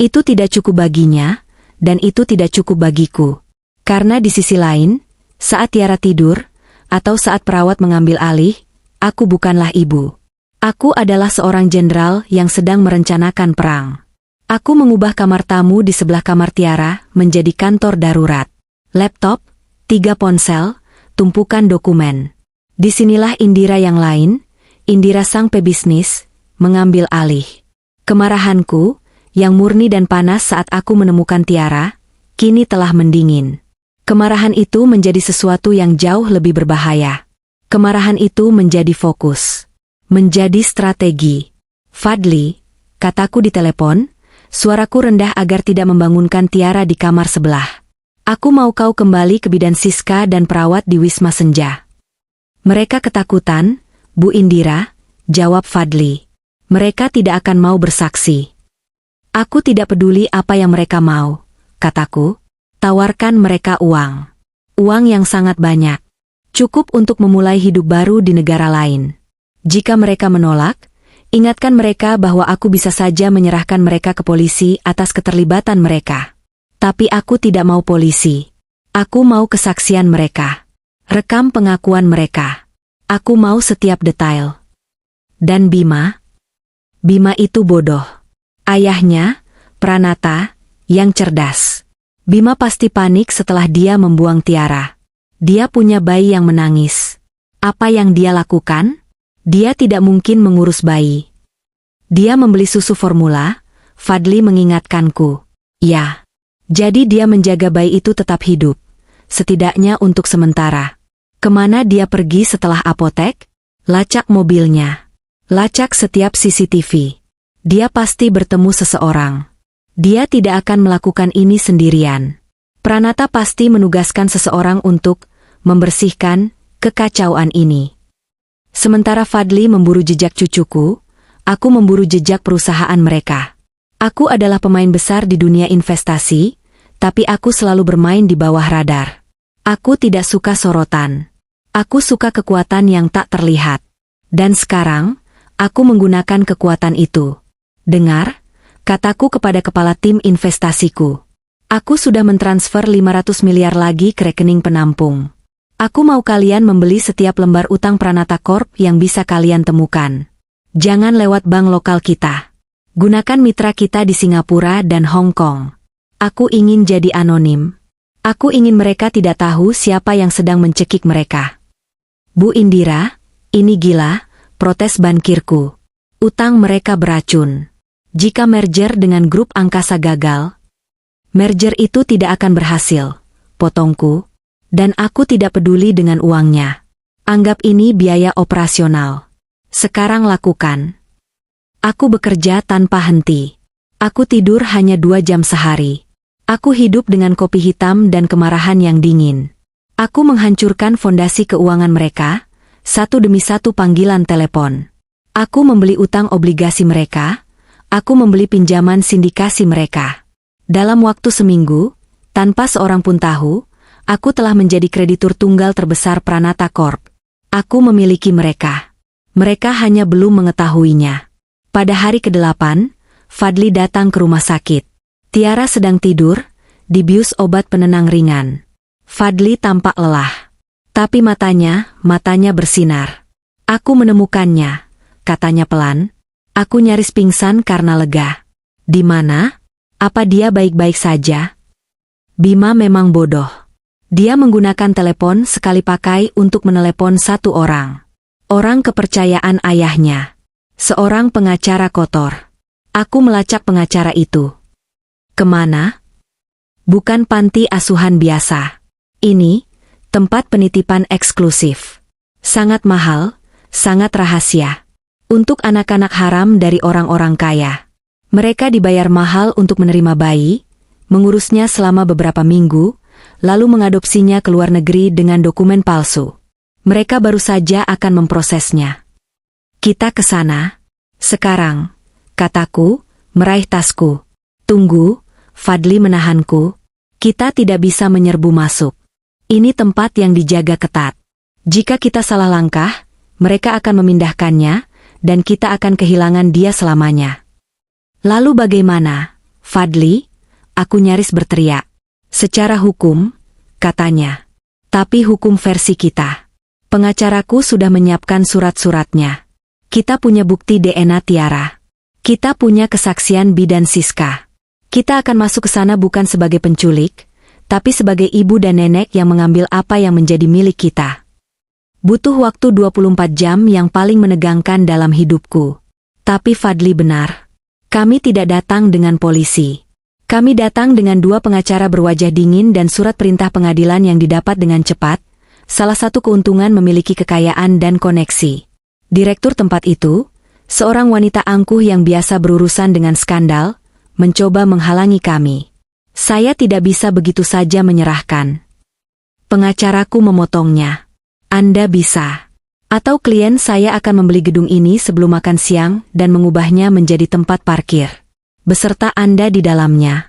Itu tidak cukup baginya, dan itu tidak cukup bagiku. Karena di sisi lain, saat Tiara tidur, atau saat perawat mengambil alih, aku bukanlah ibu. Aku adalah seorang jenderal yang sedang merencanakan perang. Aku mengubah kamar tamu di sebelah kamar Tiara menjadi kantor darurat. Laptop, 3 ponsel, tumpukan dokumen. Disinilah Indira yang lain, Indira sang pebisnis, mengambil alih. Kemarahanku, yang murni dan panas saat aku menemukan Tiara, kini telah mendingin. Kemarahan itu menjadi sesuatu yang jauh lebih berbahaya. Kemarahan itu menjadi fokus. Menjadi strategi. Fadli, kataku di telepon, suaraku rendah agar tidak membangunkan Tiara di kamar sebelah. Aku mau kau kembali ke bidan Siska dan perawat di Wisma Senja. Mereka ketakutan, Bu Indira, jawab Fadli. Mereka tidak akan mau bersaksi. Aku tidak peduli apa yang mereka mau, kataku. Tawarkan mereka uang. Uang yang sangat banyak. Cukup untuk memulai hidup baru di negara lain. Jika mereka menolak, ingatkan mereka bahwa aku bisa saja menyerahkan mereka ke polisi atas keterlibatan mereka. Tapi aku tidak mau polisi. Aku mau kesaksian mereka. Rekam pengakuan mereka. Aku mau setiap detail. Dan Bima? Bima itu bodoh. Ayahnya, Pranata, yang cerdas. Bima pasti panik setelah dia membuang Tiara. Dia punya bayi yang menangis. Apa yang dia lakukan? Dia tidak mungkin mengurus bayi. Dia membeli susu formula, Fadli mengingatkanku. Ya. Jadi dia menjaga bayi itu tetap hidup. Setidaknya untuk sementara. Kemana dia pergi setelah apotek? Lacak mobilnya. Lacak setiap CCTV. Dia pasti bertemu seseorang. Dia tidak akan melakukan ini sendirian. Pranata pasti menugaskan seseorang untuk membersihkan kekacauan ini. Sementara Fadli memburu jejak cucuku, aku memburu jejak perusahaan mereka. Aku adalah pemain besar di dunia investasi, tapi aku selalu bermain di bawah radar. Aku tidak suka sorotan. Aku suka kekuatan yang tak terlihat. Dan sekarang, aku menggunakan kekuatan itu. Dengar, kataku kepada kepala tim investasiku. Aku sudah mentransfer 500 miliar lagi ke rekening penampung. Aku mau kalian membeli setiap lembar utang Pranata Corp yang bisa kalian temukan. Jangan lewat bank lokal kita. Gunakan mitra kita di Singapura dan Hong Kong. Aku ingin jadi anonim. Aku ingin mereka tidak tahu siapa yang sedang mencekik mereka. Bu Indira, ini gila, protes bankirku. Utang mereka beracun. Jika merger dengan grup angkasa gagal, merger itu tidak akan berhasil, potongku, dan aku tidak peduli dengan uangnya. Anggap ini biaya operasional. Sekarang lakukan. Aku bekerja tanpa henti. Aku tidur hanya 2 jam sehari. Aku hidup dengan kopi hitam dan kemarahan yang dingin. Aku menghancurkan fondasi keuangan mereka, satu demi satu panggilan telepon. Aku membeli utang obligasi mereka. Aku membeli pinjaman sindikasi mereka. Dalam waktu seminggu, tanpa seorang pun tahu, aku telah menjadi kreditur tunggal terbesar Pranata Corp. Aku memiliki mereka. Mereka hanya belum mengetahuinya. Pada hari ke-8, Fadli datang ke rumah sakit. Tiara sedang tidur, dibius obat penenang ringan. Fadli tampak lelah. Tapi matanya bersinar. Aku menemukannya, katanya pelan. Aku nyaris pingsan karena lega. Di mana? Apa dia baik-baik saja? Bima memang bodoh. Dia menggunakan telepon sekali pakai untuk menelepon satu orang. Orang kepercayaan ayahnya. Seorang pengacara kotor. Aku melacak pengacara itu. Kemana? Bukan panti asuhan biasa. Ini, tempat penitipan eksklusif. Sangat mahal, sangat rahasia. Untuk anak-anak haram dari orang-orang kaya. Mereka dibayar mahal untuk menerima bayi, mengurusnya selama beberapa minggu, lalu mengadopsinya ke luar negeri dengan dokumen palsu. Mereka baru saja akan memprosesnya. Kita ke sana. Sekarang, kataku, meraih tasku. Tunggu, Fadli menahanku. Kita tidak bisa menyerbu masuk. Ini tempat yang dijaga ketat. Jika kita salah langkah, mereka akan memindahkannya, dan kita akan kehilangan dia selamanya. Lalu bagaimana, Fadli? Aku nyaris berteriak. Secara hukum, katanya. Tapi hukum versi kita. Pengacaraku sudah menyiapkan surat-suratnya. Kita punya bukti DNA Tiara. Kita punya kesaksian bidan Siska. Kita akan masuk ke sana bukan sebagai penculik, tapi sebagai ibu dan nenek yang mengambil apa yang menjadi milik kita. Butuh waktu 24 jam yang paling menegangkan dalam hidupku. Tapi Fadli benar. Kami tidak datang dengan polisi. Kami datang dengan 2 pengacara berwajah dingin dan surat perintah pengadilan yang didapat dengan cepat. Salah satu keuntungan memiliki kekayaan dan koneksi. Direktur tempat itu, seorang wanita angkuh yang biasa berurusan dengan skandal, mencoba menghalangi kami. Saya tidak bisa begitu saja menyerahkan. Pengacaraku memotongnya. Anda bisa. Atau klien saya akan membeli gedung ini sebelum makan siang dan mengubahnya menjadi tempat parkir. Beserta Anda di dalamnya.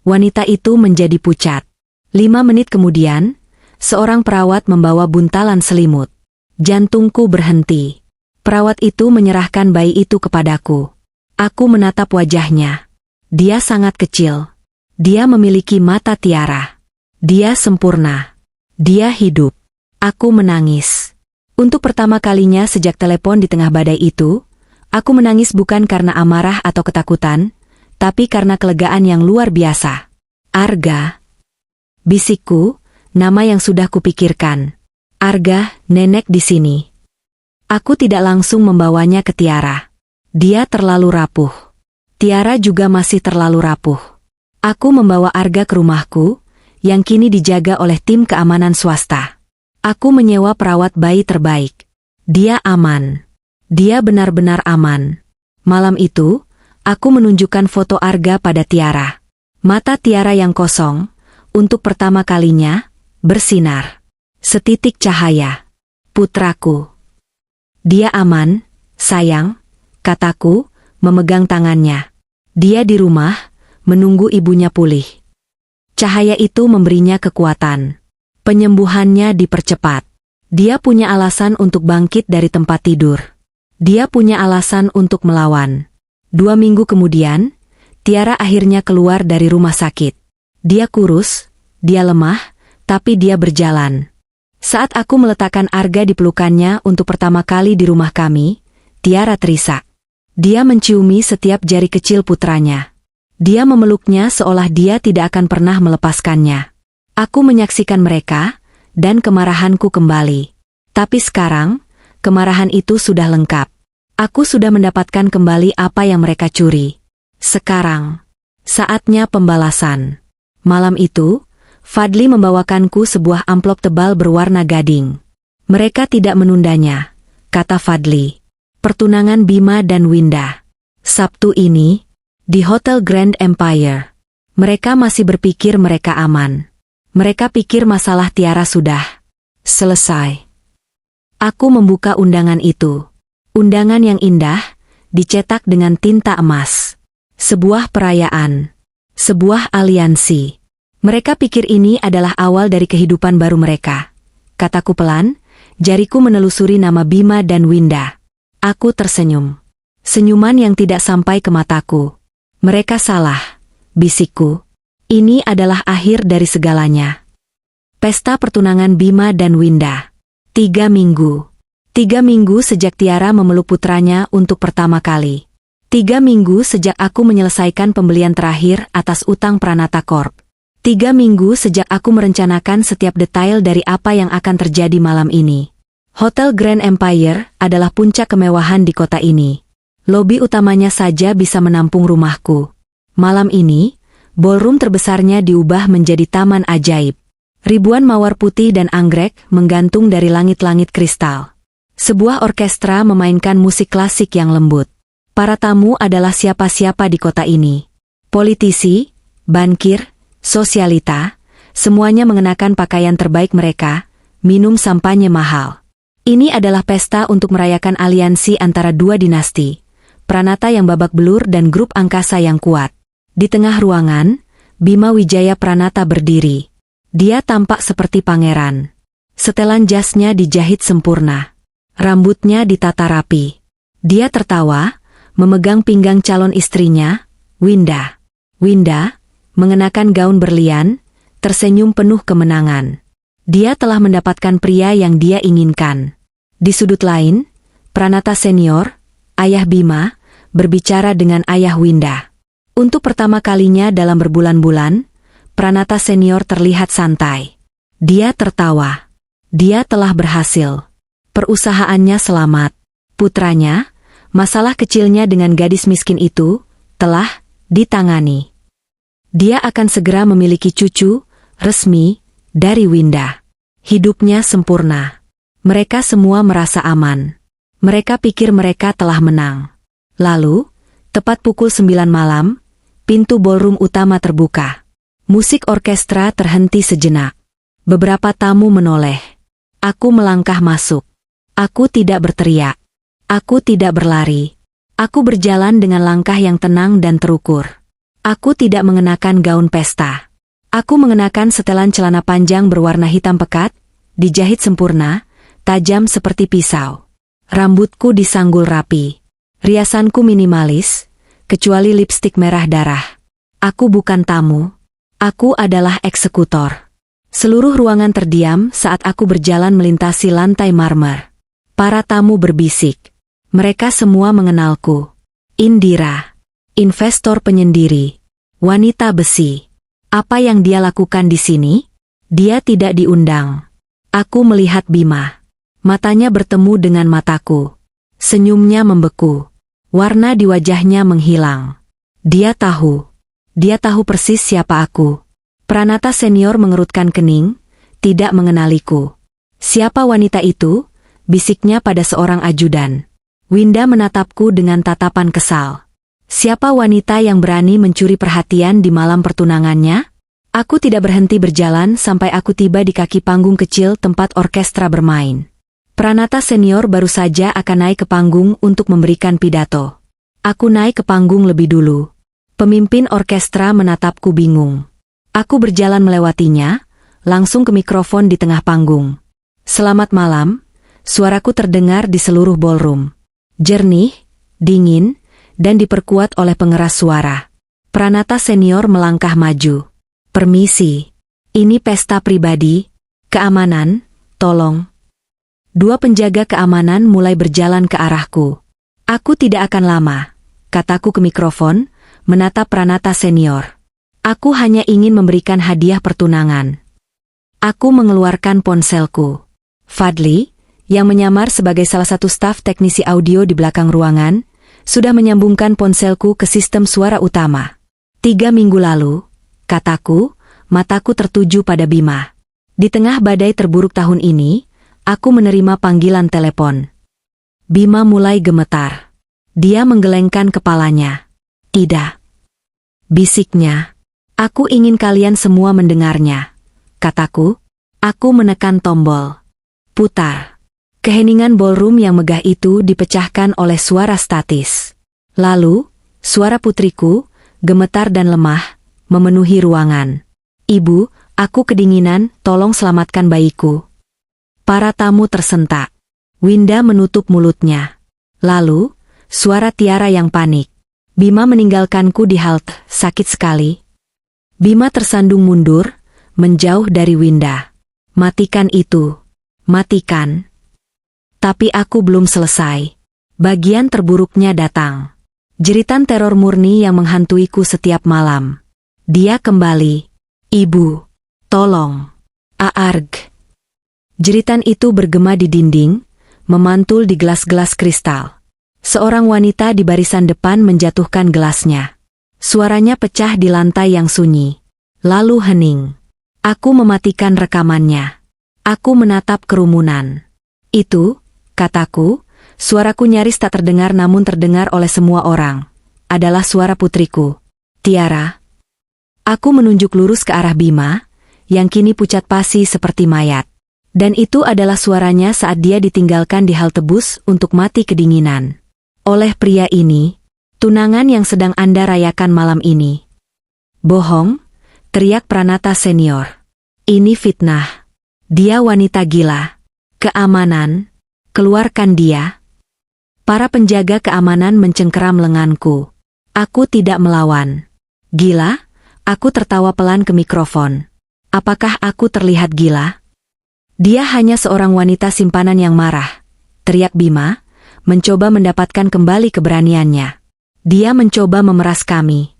Wanita itu menjadi pucat. 5 menit kemudian, seorang perawat membawa buntalan selimut. Jantungku berhenti. Perawat itu menyerahkan bayi itu kepadaku. Aku menatap wajahnya. Dia sangat kecil. Dia memiliki mata tiara. Dia sempurna. Dia hidup. Aku menangis. Untuk pertama kalinya sejak telepon di tengah badai itu, aku menangis bukan karena amarah atau ketakutan, tapi karena kelegaan yang luar biasa. Arga. Bisikku, nama yang sudah kupikirkan. Arga, nenek di sini. Aku tidak langsung membawanya ke Tiara. Dia terlalu rapuh. Tiara juga masih terlalu rapuh. Aku membawa Arga ke rumahku, yang kini dijaga oleh tim keamanan swasta. Aku menyewa perawat bayi terbaik. Dia aman. Dia benar-benar aman. Malam itu, aku menunjukkan foto Arga pada Tiara. Mata Tiara yang kosong, untuk pertama kalinya, bersinar. Setitik cahaya. Putraku. Dia aman, sayang, kataku, memegang tangannya. Dia di rumah, menunggu ibunya pulih. Cahaya itu memberinya kekuatan. Penyembuhannya dipercepat. Dia punya alasan untuk bangkit dari tempat tidur. Dia punya alasan untuk melawan. 2 minggu kemudian, Tiara akhirnya keluar dari rumah sakit. Dia kurus, dia lemah, tapi dia berjalan. Saat aku meletakkan Arga di pelukannya untuk pertama kali di rumah kami, Tiara terisak. Dia menciumi setiap jari kecil putranya. Dia memeluknya seolah dia tidak akan pernah melepaskannya. Aku menyaksikan mereka, dan kemarahanku kembali. Tapi sekarang, kemarahan itu sudah lengkap. Aku sudah mendapatkan kembali apa yang mereka curi. Sekarang, saatnya pembalasan. Malam itu, Fadli membawakanku sebuah amplop tebal berwarna gading. Mereka tidak menundanya, kata Fadli. Pertunangan Bima dan Winda. Sabtu ini, di Hotel Grand Empire. Mereka masih berpikir mereka aman. Mereka pikir masalah Tiara sudah selesai. Aku membuka undangan itu. Undangan yang indah, dicetak dengan tinta emas. Sebuah perayaan. Sebuah aliansi. Mereka pikir ini adalah awal dari kehidupan baru mereka. Kataku pelan, jariku menelusuri nama Bima dan Winda. Aku tersenyum. Senyuman yang tidak sampai ke mataku. Mereka salah, bisikku. Ini adalah akhir dari segalanya. Pesta pertunangan Bima dan Winda. 3 minggu. 3 minggu sejak Tiara memeluk putranya untuk pertama kali. 3 minggu sejak aku menyelesaikan pembelian terakhir atas utang Pranata Corp. 3 minggu sejak aku merencanakan setiap detail dari apa yang akan terjadi malam ini. Hotel Grand Empire adalah puncak kemewahan di kota ini. Lobi utamanya saja bisa menampung rumahku. Malam ini, ballroom terbesarnya diubah menjadi taman ajaib. Ribuan mawar putih dan anggrek menggantung dari langit-langit kristal. Sebuah orkestra memainkan musik klasik yang lembut. Para tamu adalah siapa-siapa di kota ini. Politisi, bankir, sosialita, semuanya mengenakan pakaian terbaik mereka, minum sampanye mahal. Ini adalah pesta untuk merayakan aliansi antara 2 dinasti, Pranata yang babak belur dan grup angkasa yang kuat. Di tengah ruangan, Bima Wijaya Pranata berdiri. Dia tampak seperti pangeran. Setelan jasnya dijahit sempurna. Rambutnya ditata rapi. Dia tertawa, memegang pinggang calon istrinya, Winda. Winda, mengenakan gaun berlian, tersenyum penuh kemenangan. Dia telah mendapatkan pria yang dia inginkan. Di sudut lain, Pranata Senior, ayah Bima, berbicara dengan ayah Winda. Untuk pertama kalinya dalam berbulan-bulan, Pranata Senior terlihat santai. Dia tertawa. Dia telah berhasil. Perusahaannya selamat. Putranya, masalah kecilnya dengan gadis miskin itu, telah ditangani. Dia akan segera memiliki cucu resmi dari Winda. Hidupnya sempurna. Mereka semua merasa aman. Mereka pikir mereka telah menang. Lalu, tepat pukul 9 malam, pintu ballroom utama terbuka. Musik orkestra terhenti sejenak. Beberapa tamu menoleh. Aku melangkah masuk. Aku tidak berteriak. Aku tidak berlari. Aku berjalan dengan langkah yang tenang dan terukur. Aku tidak mengenakan gaun pesta. Aku mengenakan setelan celana panjang berwarna hitam pekat, dijahit sempurna, tajam seperti pisau. Rambutku disanggul rapi. Riasanku minimalis, kecuali lipstik merah darah. Aku bukan tamu. Aku adalah eksekutor. Seluruh ruangan terdiam saat aku berjalan melintasi lantai marmer. Para tamu berbisik. Mereka semua mengenalku. Indira. Investor penyendiri. Wanita besi. Apa yang dia lakukan di sini? Dia tidak diundang. Aku melihat Bima. Matanya bertemu dengan mataku. Senyumnya membeku. Warna di wajahnya menghilang. Dia tahu. Dia tahu persis siapa aku. Pranata senior mengerutkan kening, tidak mengenaliku. Siapa wanita itu? Bisiknya pada seorang ajudan. Winda menatapku dengan tatapan kesal. Siapa wanita yang berani mencuri perhatian di malam pertunangannya? Aku tidak berhenti berjalan sampai aku tiba di kaki panggung kecil tempat orkestra bermain. Pranata senior baru saja akan naik ke panggung untuk memberikan pidato. Aku naik ke panggung lebih dulu. Pemimpin orkestra menatapku bingung. Aku berjalan melewatinya, langsung ke mikrofon di tengah panggung. Selamat malam, suaraku terdengar di seluruh ballroom. Jernih, dingin, dan diperkuat oleh pengeras suara. Pranata senior melangkah maju. Permisi, ini pesta pribadi, keamanan, tolong. Dua penjaga keamanan mulai berjalan ke arahku. Aku tidak akan lama, kataku ke mikrofon, menatap Pranata senior. Aku hanya ingin memberikan hadiah pertunangan. Aku mengeluarkan ponselku. Fadli, yang menyamar sebagai salah satu staf teknisi audio di belakang ruangan, sudah menyambungkan ponselku ke sistem suara utama. 3 minggu lalu, kataku, mataku tertuju pada Bima. Di tengah badai terburuk tahun ini, aku menerima panggilan telepon. Bima mulai gemetar. Dia menggelengkan kepalanya. Tidak. Bisiknya. Aku ingin kalian semua mendengarnya. Kataku. Aku menekan tombol. Putar. Keheningan ballroom yang megah itu dipecahkan oleh suara statis. Lalu, suara putriku, gemetar dan lemah, memenuhi ruangan. Ibu, aku kedinginan, tolong selamatkan bayiku. Para tamu tersentak. Winda menutup mulutnya. Lalu, suara Tiara yang panik. Bima meninggalkanku di halte, sakit sekali. Bima tersandung mundur, menjauh dari Winda. Matikan itu. Matikan. Tapi aku belum selesai. Bagian terburuknya datang. Jeritan teror murni yang menghantuiku setiap malam. Dia kembali. Ibu. Tolong. Aarg. Jeritan itu bergema di dinding, memantul di gelas-gelas kristal. Seorang wanita di barisan depan menjatuhkan gelasnya. Suaranya pecah di lantai yang sunyi. Lalu hening. Aku mematikan rekamannya. Aku menatap kerumunan. Itu, kataku, suaraku nyaris tak terdengar namun terdengar oleh semua orang. Adalah suara putriku. Tiara. Aku menunjuk lurus ke arah Bima, yang kini pucat pasi seperti mayat. Dan itu adalah suaranya saat dia ditinggalkan di halte bus untuk mati kedinginan. Oleh pria ini, tunangan yang sedang Anda rayakan malam ini. Bohong, teriak Pranata senior. Ini fitnah. Dia wanita gila. Keamanan. Keluarkan dia. Para penjaga keamanan mencengkeram lenganku. Aku tidak melawan. Gila? Aku tertawa pelan ke mikrofon. Apakah aku terlihat gila? Dia hanya seorang wanita simpanan yang marah. Teriak Bima, mencoba mendapatkan kembali keberaniannya. Dia mencoba memeras kami.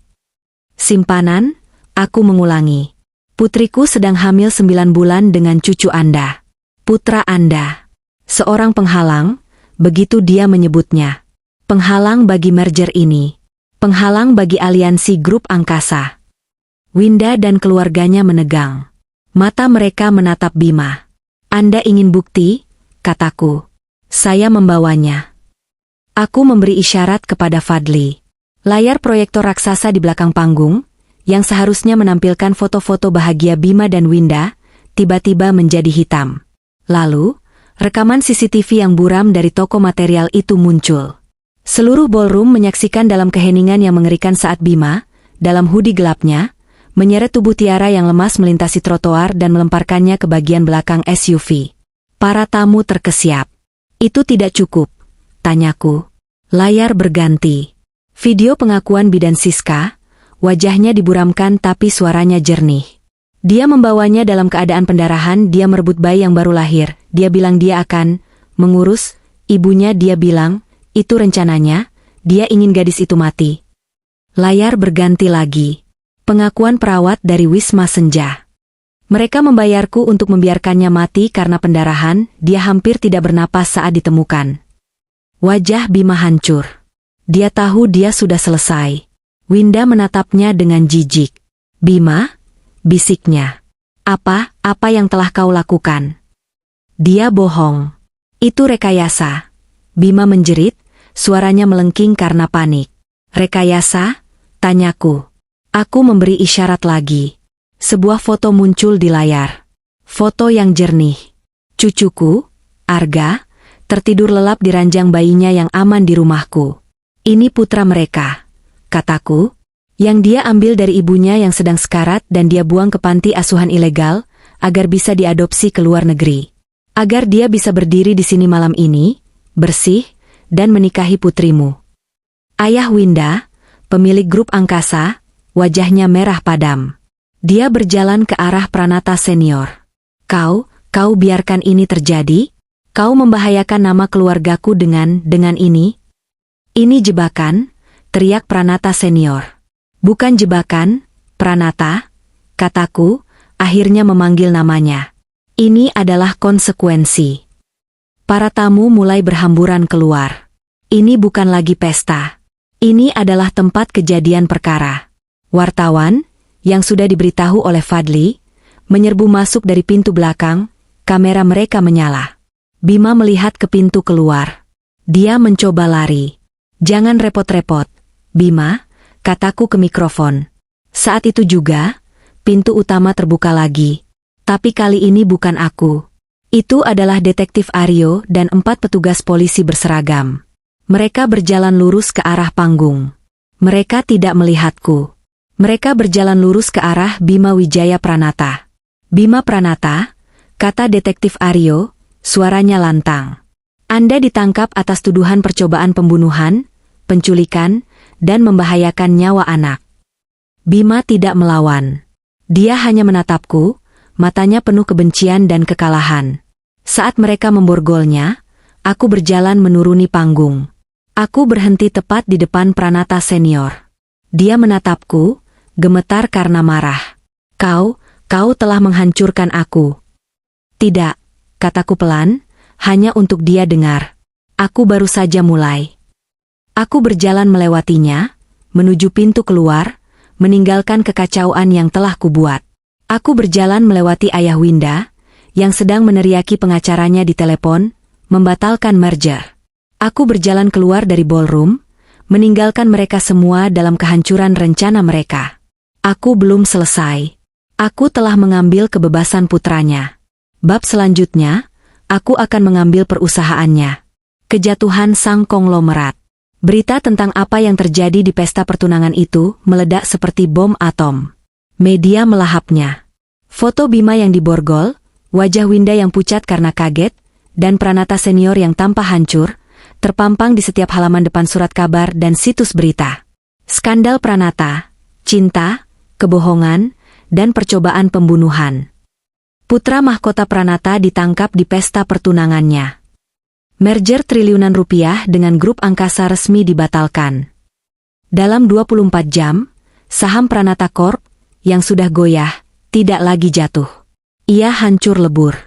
Simpanan? Aku mengulangi. Putriku sedang hamil 9 bulan dengan cucu Anda. Putra Anda. Seorang penghalang, begitu dia menyebutnya. Penghalang bagi merger ini. Penghalang bagi aliansi grup angkasa. Winda dan keluarganya menegang. Mata mereka menatap Bima. Anda ingin bukti? Kataku. Saya membawanya. Aku memberi isyarat kepada Fadli. Layar proyektor raksasa di belakang panggung, yang seharusnya menampilkan foto-foto bahagia Bima dan Winda, tiba-tiba menjadi hitam. Lalu, rekaman CCTV yang buram dari toko material itu muncul. Seluruh ballroom menyaksikan dalam keheningan yang mengerikan saat Bima, dalam hoodie gelapnya, menyeret tubuh Tiara yang lemas melintasi trotoar dan melemparkannya ke bagian belakang SUV. Para tamu terkesiap. Itu tidak cukup, tanyaku. Layar berganti. Video pengakuan bidan Siska, wajahnya diburamkan tapi suaranya jernih. Dia membawanya dalam keadaan pendarahan, dia merebut bayi yang baru lahir. Dia bilang dia akan mengurus ibunya, dia bilang, itu rencananya, dia ingin gadis itu mati. Layar berganti lagi. Pengakuan perawat dari Wisma Senja. Mereka membayarku untuk membiarkannya mati karena pendarahan, dia hampir tidak bernapas saat ditemukan. Wajah Bima hancur. Dia tahu dia sudah selesai. Winda menatapnya dengan jijik. Bima, bisiknya. Apa yang telah kau lakukan? Dia bohong. Itu rekayasa. Bima menjerit, suaranya melengking karena panik. Rekayasa? Tanyaku. Aku memberi isyarat lagi. Sebuah foto muncul di layar. Foto yang jernih. Cucuku, Arga, tertidur lelap di ranjang bayinya yang aman di rumahku. Ini putra mereka, kataku, yang dia ambil dari ibunya yang sedang sekarat dan dia buang ke panti asuhan ilegal, agar bisa diadopsi ke luar negeri. Agar dia bisa berdiri di sini malam ini, bersih, dan menikahi putrimu. Ayah Winda, pemilik grup angkasa, wajahnya merah padam. Dia berjalan ke arah Pranata senior. Kau biarkan ini terjadi? Kau membahayakan nama keluargaku dengan ini? Ini jebakan, teriak Pranata senior. Bukan jebakan, Pranata, kataku, akhirnya memanggil namanya. Ini adalah konsekuensi. Para tamu mulai berhamburan keluar. Ini bukan lagi pesta. Ini adalah tempat kejadian perkara. Wartawan, yang sudah diberitahu oleh Fadli, menyerbu masuk dari pintu belakang, kamera mereka menyala. Bima melihat ke pintu keluar. Dia mencoba lari. Jangan repot-repot, Bima, kataku ke mikrofon. Saat itu juga, pintu utama terbuka lagi. Tapi kali ini bukan aku. Itu adalah detektif Aryo dan 4 petugas polisi berseragam. Mereka berjalan lurus ke arah panggung. Mereka tidak melihatku. Mereka berjalan lurus ke arah Bima Wijaya Pranata. Bima Pranata, kata detektif Aryo, suaranya lantang. Anda ditangkap atas tuduhan percobaan pembunuhan, penculikan, dan membahayakan nyawa anak. Bima tidak melawan. Dia hanya menatapku, matanya penuh kebencian dan kekalahan. Saat mereka memborgolnya, aku berjalan menuruni panggung. Aku berhenti tepat di depan Pranata senior. Dia menatapku, gemetar karena marah. Kau telah menghancurkan aku. Tidak, kataku pelan, hanya untuk dia dengar. Aku baru saja mulai. Aku berjalan melewatinya, menuju pintu keluar, meninggalkan kekacauan yang telah kubuat. Aku berjalan melewati ayah Winda, yang sedang meneriaki pengacaranya di telepon, membatalkan merger. Aku berjalan keluar dari ballroom, meninggalkan mereka semua dalam kehancuran rencana mereka. Aku belum selesai. Aku telah mengambil kebebasan putranya. Bab selanjutnya, aku akan mengambil perusahaannya. Kejatuhan sang konglomerat. Berita tentang apa yang terjadi di pesta pertunangan itu meledak seperti bom atom. Media melahapnya. Foto Bima yang diborgol, wajah Winda yang pucat karena kaget, dan Pranata senior yang tampak hancur, terpampang di setiap halaman depan surat kabar dan situs berita. Skandal Pranata, cinta, kebohongan, dan percobaan pembunuhan. Putra mahkota Pranata ditangkap di pesta pertunangannya. Merger triliunan rupiah dengan grup angkasa resmi dibatalkan. Dalam 24 jam, saham Pranata Corp, yang sudah goyah, tidak lagi jatuh. Ia hancur lebur.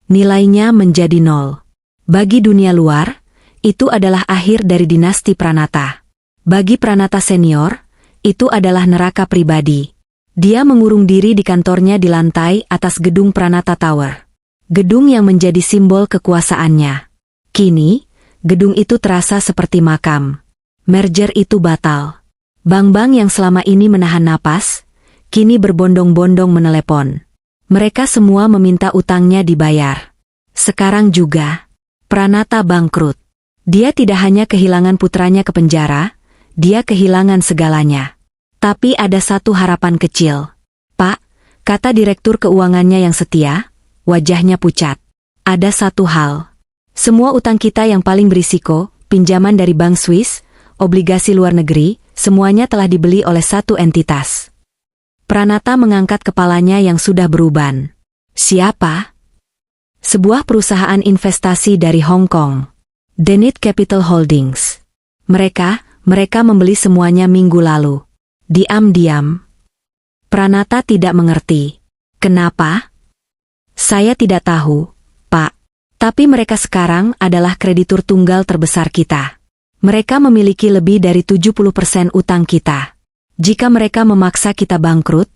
Nilainya menjadi 0. Bagi dunia luar, itu adalah akhir dari dinasti Pranata. Bagi Pranata senior, itu adalah neraka pribadi. Dia mengurung diri di kantornya di lantai atas gedung Pranata Tower. Gedung yang menjadi simbol kekuasaannya. Kini, gedung itu terasa seperti makam. Merger itu batal. Bank-bank yang selama ini menahan napas, kini berbondong-bondong menelepon. Mereka semua meminta utangnya dibayar. Sekarang juga, Pranata bangkrut. Dia tidak hanya kehilangan putranya ke penjara, dia kehilangan segalanya. Tapi ada satu harapan kecil. Pak, kata direktur keuangannya yang setia, wajahnya pucat. Ada satu hal. Semua utang kita yang paling berisiko, pinjaman dari Bank Swiss, obligasi luar negeri, semuanya telah dibeli oleh satu entitas. Pranata mengangkat kepalanya yang sudah beruban. Siapa? Sebuah perusahaan investasi dari Hong Kong. Zenith Capital Holdings. Mereka membeli semuanya minggu lalu. Diam-diam. Pranata tidak mengerti. Kenapa? Saya tidak tahu, Pak. Tapi mereka sekarang adalah kreditur tunggal terbesar kita. Mereka memiliki lebih dari 70% utang kita. Jika mereka memaksa kita bangkrut,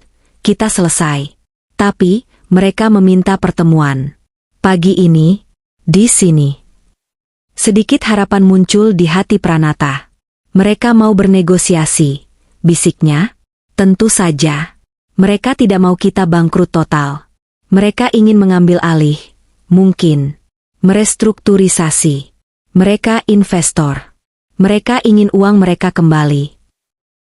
kita selesai. Tapi, mereka meminta pertemuan. Pagi ini, di sini. Sedikit harapan muncul di hati Pranata. Mereka mau bernegosiasi, bisiknya. Tentu saja. Mereka tidak mau kita bangkrut total. Mereka ingin mengambil alih, mungkin. Merestrukturisasi. Mereka investor. Mereka ingin uang mereka kembali.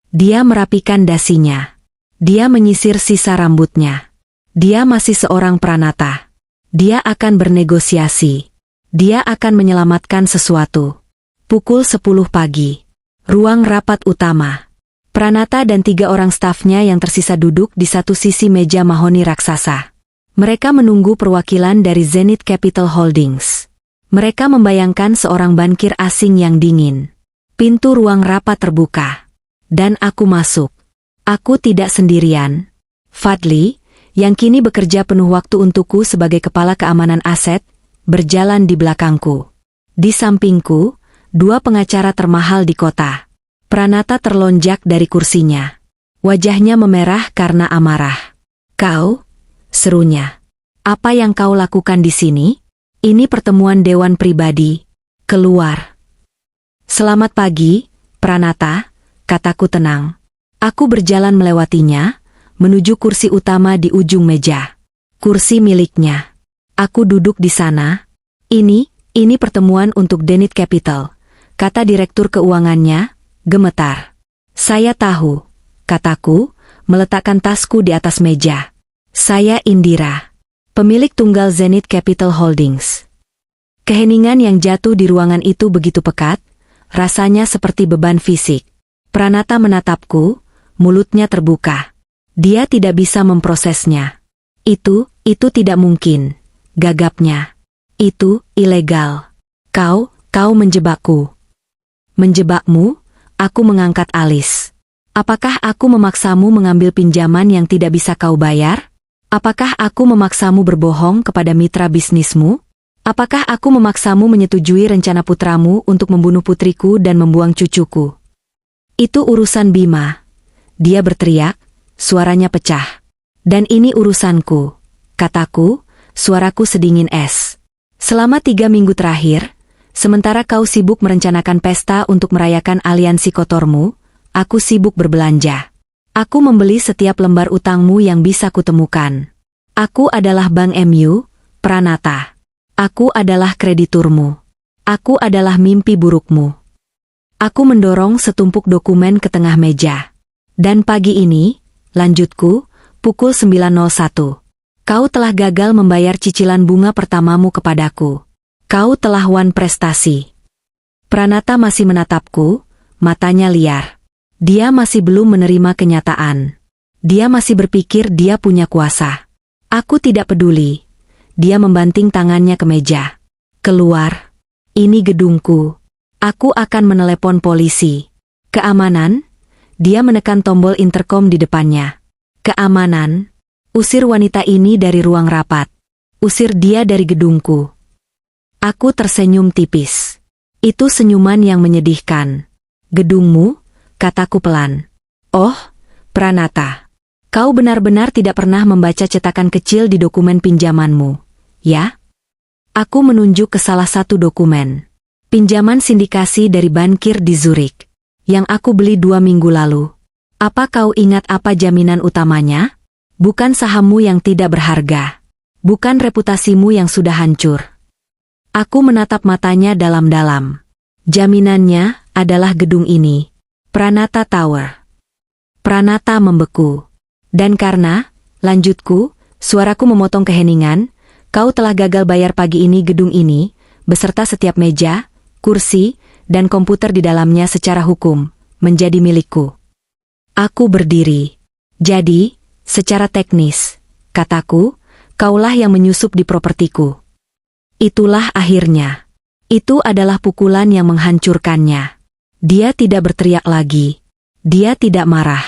Dia merapikan dasinya. Dia menyisir sisa rambutnya. Dia masih seorang Pranata. Dia akan bernegosiasi. Dia akan menyelamatkan sesuatu. Pukul 10 pagi. Ruang rapat utama. Pranata dan 3 orang stafnya yang tersisa duduk di satu sisi meja mahoni raksasa. Mereka menunggu perwakilan dari Zenith Capital Holdings. Mereka membayangkan seorang bankir asing yang dingin. Pintu ruang rapat terbuka. Dan aku masuk. Aku tidak sendirian. Fadli, yang kini bekerja penuh waktu untukku sebagai kepala keamanan aset, berjalan di belakangku. Di sampingku, 2 pengacara termahal di kota. Pranata terlonjak dari kursinya. Wajahnya memerah karena amarah. Kau? Serunya. Apa yang kau lakukan di sini? Ini pertemuan dewan pribadi. Keluar. Selamat pagi, Pranata. Kataku tenang. Aku berjalan melewatinya, menuju kursi utama di ujung meja. Kursi miliknya. Aku duduk di sana. Ini pertemuan untuk Zenith Capital, kata direktur keuangannya, gemetar. Saya tahu, kataku, meletakkan tasku di atas meja. Saya Indira, pemilik tunggal Zenith Capital Holdings. Keheningan yang jatuh di ruangan itu begitu pekat, rasanya seperti beban fisik. Pranata menatapku, mulutnya terbuka. Dia tidak bisa memprosesnya. Itu tidak mungkin, gagapnya. Itu ilegal. Kau menjebakku. Menjebakmu? Aku mengangkat alis. Apakah aku memaksamu mengambil pinjaman yang tidak bisa kau bayar? Apakah aku memaksamu berbohong kepada mitra bisnismu? Apakah aku memaksamu menyetujui rencana putramu untuk membunuh putriku dan membuang cucuku? Itu urusan Bima. Dia berteriak, suaranya pecah. Dan ini urusanku, kataku, suaraku sedingin es. Selama 3 minggu terakhir, sementara kau sibuk merencanakan pesta untuk merayakan aliansi kotormu, aku sibuk berbelanja. Aku membeli setiap lembar utangmu yang bisa kutemukan. Aku adalah Bank MU, Pranata. Aku adalah krediturmu. Aku adalah mimpi burukmu. Aku mendorong setumpuk dokumen ke tengah meja. Dan pagi ini, lanjutku, pukul 9.01. Kau telah gagal membayar cicilan bunga pertamamu kepadaku. Kau telah wan prestasi. Pranata masih menatapku, matanya liar. Dia masih belum menerima kenyataan. Dia masih berpikir dia punya kuasa. Aku tidak peduli. Dia membanting tangannya ke meja. Keluar. Ini gedungku. Aku akan menelepon polisi. Keamanan? Dia menekan tombol interkom di depannya. Keamanan? Usir wanita ini dari ruang rapat. Usir dia dari gedungku. Aku tersenyum tipis. Itu senyuman yang menyedihkan. Gedungmu? kataku pelan. Oh, Pranata. Kau benar-benar tidak pernah membaca cetakan kecil di dokumen pinjamanmu, ya? Aku menunjuk ke salah satu dokumen. Pinjaman sindikasi dari bankir di Zurich, yang aku beli 2 minggu lalu. Apa kau ingat apa jaminan utamanya? Bukan sahammu yang tidak berharga. Bukan reputasimu yang sudah hancur. Aku menatap matanya dalam-dalam. Jaminannya adalah gedung ini, Pranata Tower. Pranata membeku. Dan karena, lanjutku, suaraku memotong keheningan, kau telah gagal bayar pagi ini gedung ini, beserta setiap meja, kursi, dan komputer di dalamnya secara hukum, menjadi milikku. Aku berdiri. Jadi, secara teknis, kataku, kaulah yang menyusup di propertiku. Itulah akhirnya. Itu adalah pukulan yang menghancurkannya. Dia tidak berteriak lagi. Dia tidak marah.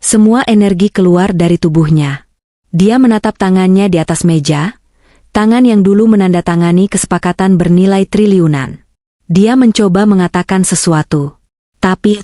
Semua energi keluar dari tubuhnya. Dia menatap tangannya di atas meja, tangan yang dulu menandatangani kesepakatan bernilai triliunan. Dia mencoba mengatakan sesuatu. Tapi.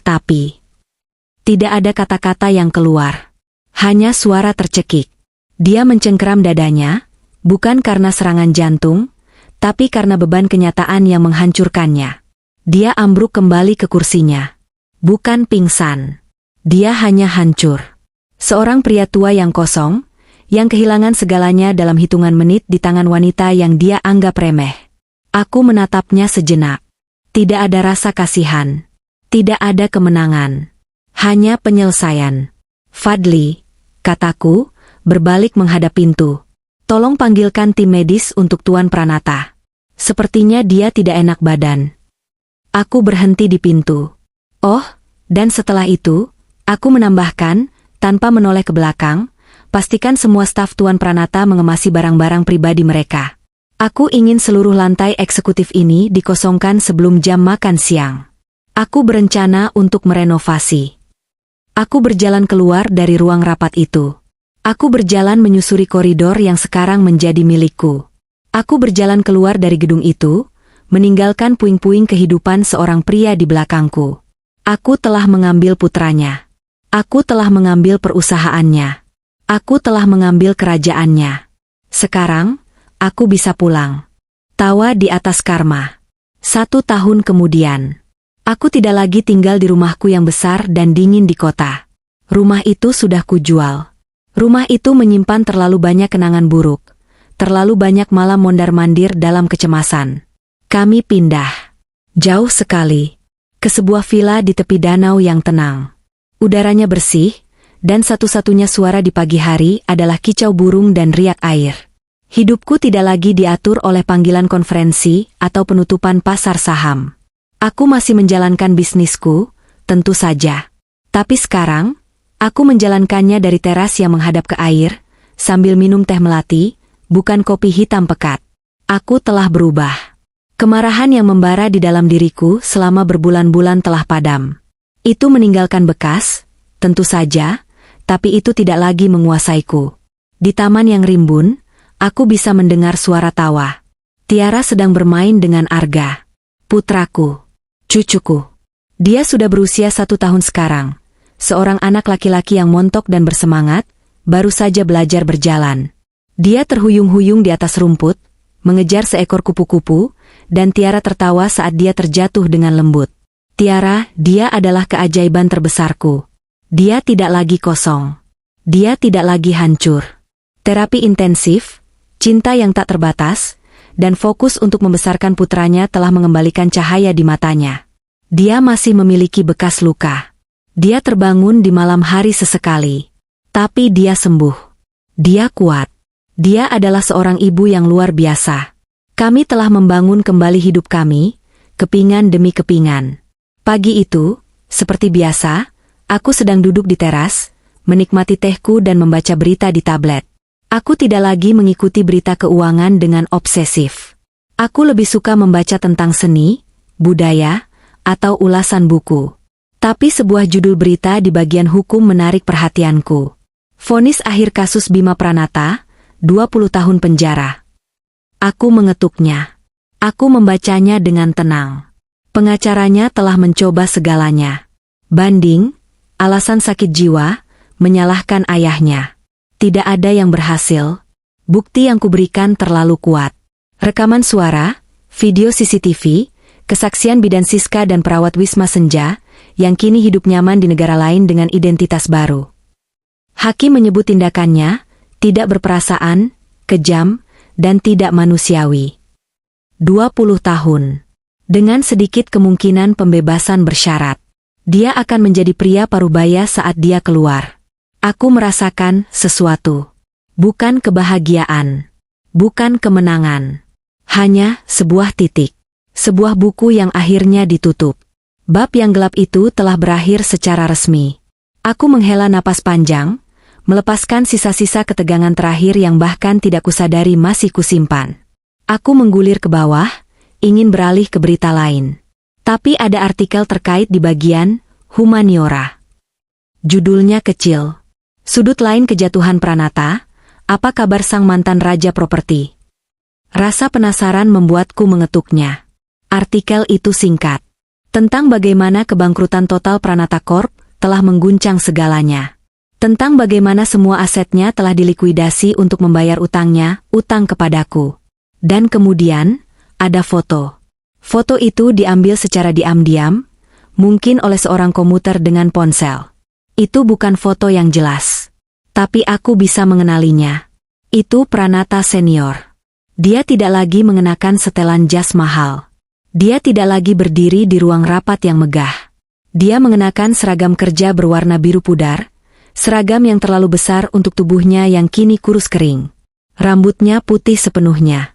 Tidak ada kata-kata yang keluar. Hanya suara tercekik. Dia mencengkeram dadanya, bukan karena serangan jantung, tapi karena beban kenyataan yang menghancurkannya. Dia ambruk kembali ke kursinya. Bukan pingsan. Dia hanya hancur. Seorang pria tua yang kosong, yang kehilangan segalanya dalam hitungan menit di tangan wanita yang dia anggap remeh. Aku menatapnya sejenak. Tidak ada rasa kasihan. Tidak ada kemenangan. Hanya penyelesaian. Fadli, kataku, berbalik menghadap pintu. Tolong panggilkan tim medis untuk Tuan Pranata. Sepertinya dia tidak enak badan. Aku berhenti di pintu. Oh, dan setelah itu, aku menambahkan, tanpa menoleh ke belakang, pastikan semua staf Tuan Pranata mengemasi barang-barang pribadi mereka. Aku ingin seluruh lantai eksekutif ini dikosongkan sebelum jam makan siang. Aku berencana untuk merenovasi. Aku berjalan keluar dari ruang rapat itu. Aku berjalan menyusuri koridor yang sekarang menjadi milikku. Aku berjalan keluar dari gedung itu, meninggalkan puing-puing kehidupan seorang pria di belakangku. Aku telah mengambil putranya. Aku telah mengambil perusahaannya. Aku telah mengambil kerajaannya. Sekarang, aku bisa pulang. Tawa di atas karma. 1 tahun kemudian. Aku tidak lagi tinggal di rumahku yang besar dan dingin di kota. Rumah itu sudah kujual. Rumah itu menyimpan terlalu banyak kenangan buruk. Terlalu banyak malam mondar-mandir dalam kecemasan. Kami pindah. Jauh sekali. Ke sebuah villa di tepi danau yang tenang. Udaranya bersih, dan satu-satunya suara di pagi hari adalah kicau burung dan riak air. Hidupku tidak lagi diatur oleh panggilan konferensi atau penutupan pasar saham. Aku masih menjalankan bisnisku, tentu saja. Tapi sekarang, aku menjalankannya dari teras yang menghadap ke air, sambil minum teh melati, bukan kopi hitam pekat. Aku telah berubah. Kemarahan yang membara di dalam diriku selama berbulan-bulan telah padam. Itu meninggalkan bekas, tentu saja, tapi itu tidak lagi menguasaiku. Di taman yang rimbun, aku bisa mendengar suara tawa. Tiara sedang bermain dengan Arga. Putraku. Cucuku. Dia sudah berusia 1 tahun sekarang. Seorang anak laki-laki yang montok dan bersemangat, baru saja belajar berjalan. Dia terhuyung-huyung di atas rumput, mengejar seekor kupu-kupu, dan Tiara tertawa saat dia terjatuh dengan lembut. Tiara, dia adalah keajaiban terbesarku. Dia tidak lagi kosong. Dia tidak lagi hancur. Terapi intensif, cinta yang tak terbatas, dan fokus untuk membesarkan putranya telah mengembalikan cahaya di matanya. Dia masih memiliki bekas luka. Dia terbangun di malam hari sesekali. Tapi dia sembuh. Dia kuat. Dia adalah seorang ibu yang luar biasa. Kami telah membangun kembali hidup kami, kepingan demi kepingan. Pagi itu, seperti biasa, aku sedang duduk di teras, menikmati tehku dan membaca berita di tablet. Aku tidak lagi mengikuti berita keuangan dengan obsesif. Aku lebih suka membaca tentang seni, budaya, atau ulasan buku. Tapi sebuah judul berita di bagian hukum menarik perhatianku. Vonis akhir kasus Bima Pranata, 20 tahun penjara. Aku mengetuknya. Aku membacanya dengan tenang. Pengacaranya telah mencoba segalanya. Banding, alasan sakit jiwa, menyalahkan ayahnya. Tidak ada yang berhasil. Bukti yang kuberikan terlalu kuat. Rekaman suara, video CCTV, kesaksian bidan Siska dan perawat Wisma Senja, yang kini hidup nyaman di negara lain dengan identitas baru. Hakim menyebut tindakannya tidak berperasaan, kejam, dan tidak manusiawi. 20 tahun. Dengan sedikit kemungkinan pembebasan bersyarat. Dia akan menjadi pria parubaya saat dia keluar. Aku merasakan sesuatu. Bukan kebahagiaan. Bukan kemenangan. Hanya sebuah titik. Sebuah buku yang akhirnya ditutup. Bab yang gelap itu telah berakhir secara resmi. Aku menghela napas panjang, melepaskan sisa-sisa ketegangan terakhir yang bahkan tidak kusadari masih kusimpan. Aku menggulir ke bawah, ingin beralih ke berita lain. Tapi ada artikel terkait di bagian humaniora. Judulnya kecil. Sudut lain kejatuhan Pranata, apa kabar sang mantan raja properti? Rasa penasaran membuatku mengetuknya. Artikel itu singkat. Tentang bagaimana kebangkrutan total Pranata Corp telah mengguncang segalanya. Tentang bagaimana semua asetnya telah dilikuidasi untuk membayar utangnya, utang kepadaku. Dan kemudian, ada foto. Foto itu diambil secara diam-diam, mungkin oleh seorang komuter dengan ponsel. Itu bukan foto yang jelas. Tapi aku bisa mengenalinya. Itu Pranata senior. Dia tidak lagi mengenakan setelan jas mahal. Dia tidak lagi berdiri di ruang rapat yang megah. Dia mengenakan seragam kerja berwarna biru pudar, seragam yang terlalu besar untuk tubuhnya yang kini kurus kering. Rambutnya putih sepenuhnya.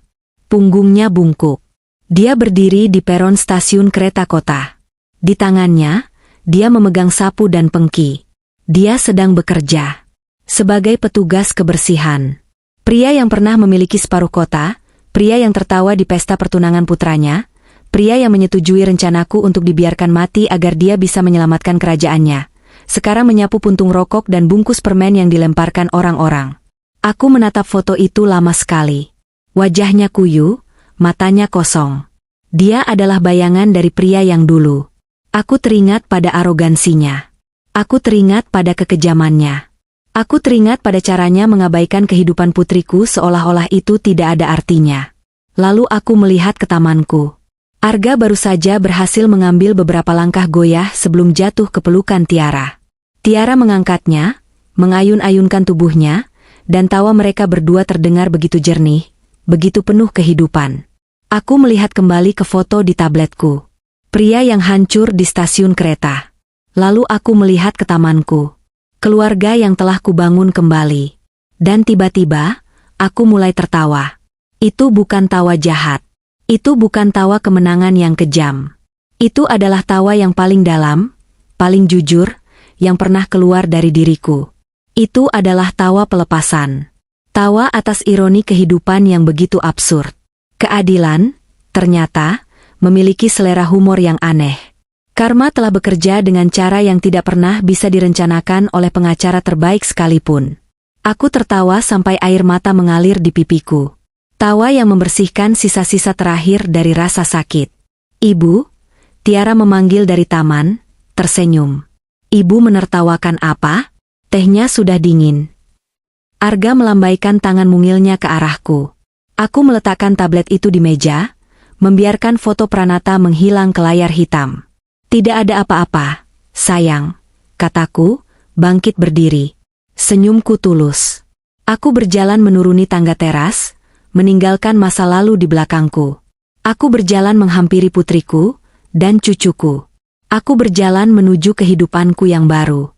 Punggungnya bungkuk. Dia berdiri di peron stasiun kereta kota. Di tangannya, dia memegang sapu dan pengki. Dia sedang bekerja sebagai petugas kebersihan. Pria yang pernah memiliki separuh kota, pria yang tertawa di pesta pertunangan putranya, pria yang menyetujui rencanaku untuk dibiarkan mati agar dia bisa menyelamatkan kerajaannya, sekarang menyapu puntung rokok dan bungkus permen yang dilemparkan orang-orang. Aku menatap foto itu lama sekali. Wajahnya kuyu, matanya kosong. Dia adalah bayangan dari pria yang dulu. Aku teringat pada arogansinya. Aku teringat pada kekejamannya. Aku teringat pada caranya mengabaikan kehidupan putriku seolah-olah itu tidak ada artinya. Lalu aku melihat ke tamanku. Arga baru saja berhasil mengambil beberapa langkah goyah sebelum jatuh ke pelukan Tiara. Tiara mengangkatnya, mengayun-ayunkan tubuhnya, dan tawa mereka berdua terdengar begitu jernih, begitu penuh kehidupan. Aku melihat kembali ke foto di tabletku. Pria yang hancur di stasiun kereta. Lalu aku melihat ke tamanku. Keluarga yang telah kubangun kembali. Dan tiba-tiba, aku mulai tertawa. Itu bukan tawa jahat. Itu bukan tawa kemenangan yang kejam. Itu adalah tawa yang paling dalam, paling jujur, yang pernah keluar dari diriku. Itu adalah tawa pelepasan. Tawa atas ironi kehidupan yang begitu absurd. Keadilan, ternyata, memiliki selera humor yang aneh. Karma telah bekerja dengan cara yang tidak pernah bisa direncanakan oleh pengacara terbaik sekalipun. Aku tertawa sampai air mata mengalir di pipiku. Tawa yang membersihkan sisa-sisa terakhir dari rasa sakit. Ibu, Tiara memanggil dari taman, tersenyum. Ibu menertawakan apa? Tehnya sudah dingin. Arga melambaikan tangan mungilnya ke arahku. Aku meletakkan tablet itu di meja, membiarkan foto Pranata menghilang ke layar hitam. Tidak ada apa-apa, sayang, kataku, bangkit berdiri. Senyumku tulus. Aku berjalan menuruni tangga teras, meninggalkan masa lalu di belakangku. Aku berjalan menghampiri putriku dan cucuku. Aku berjalan menuju kehidupanku yang baru.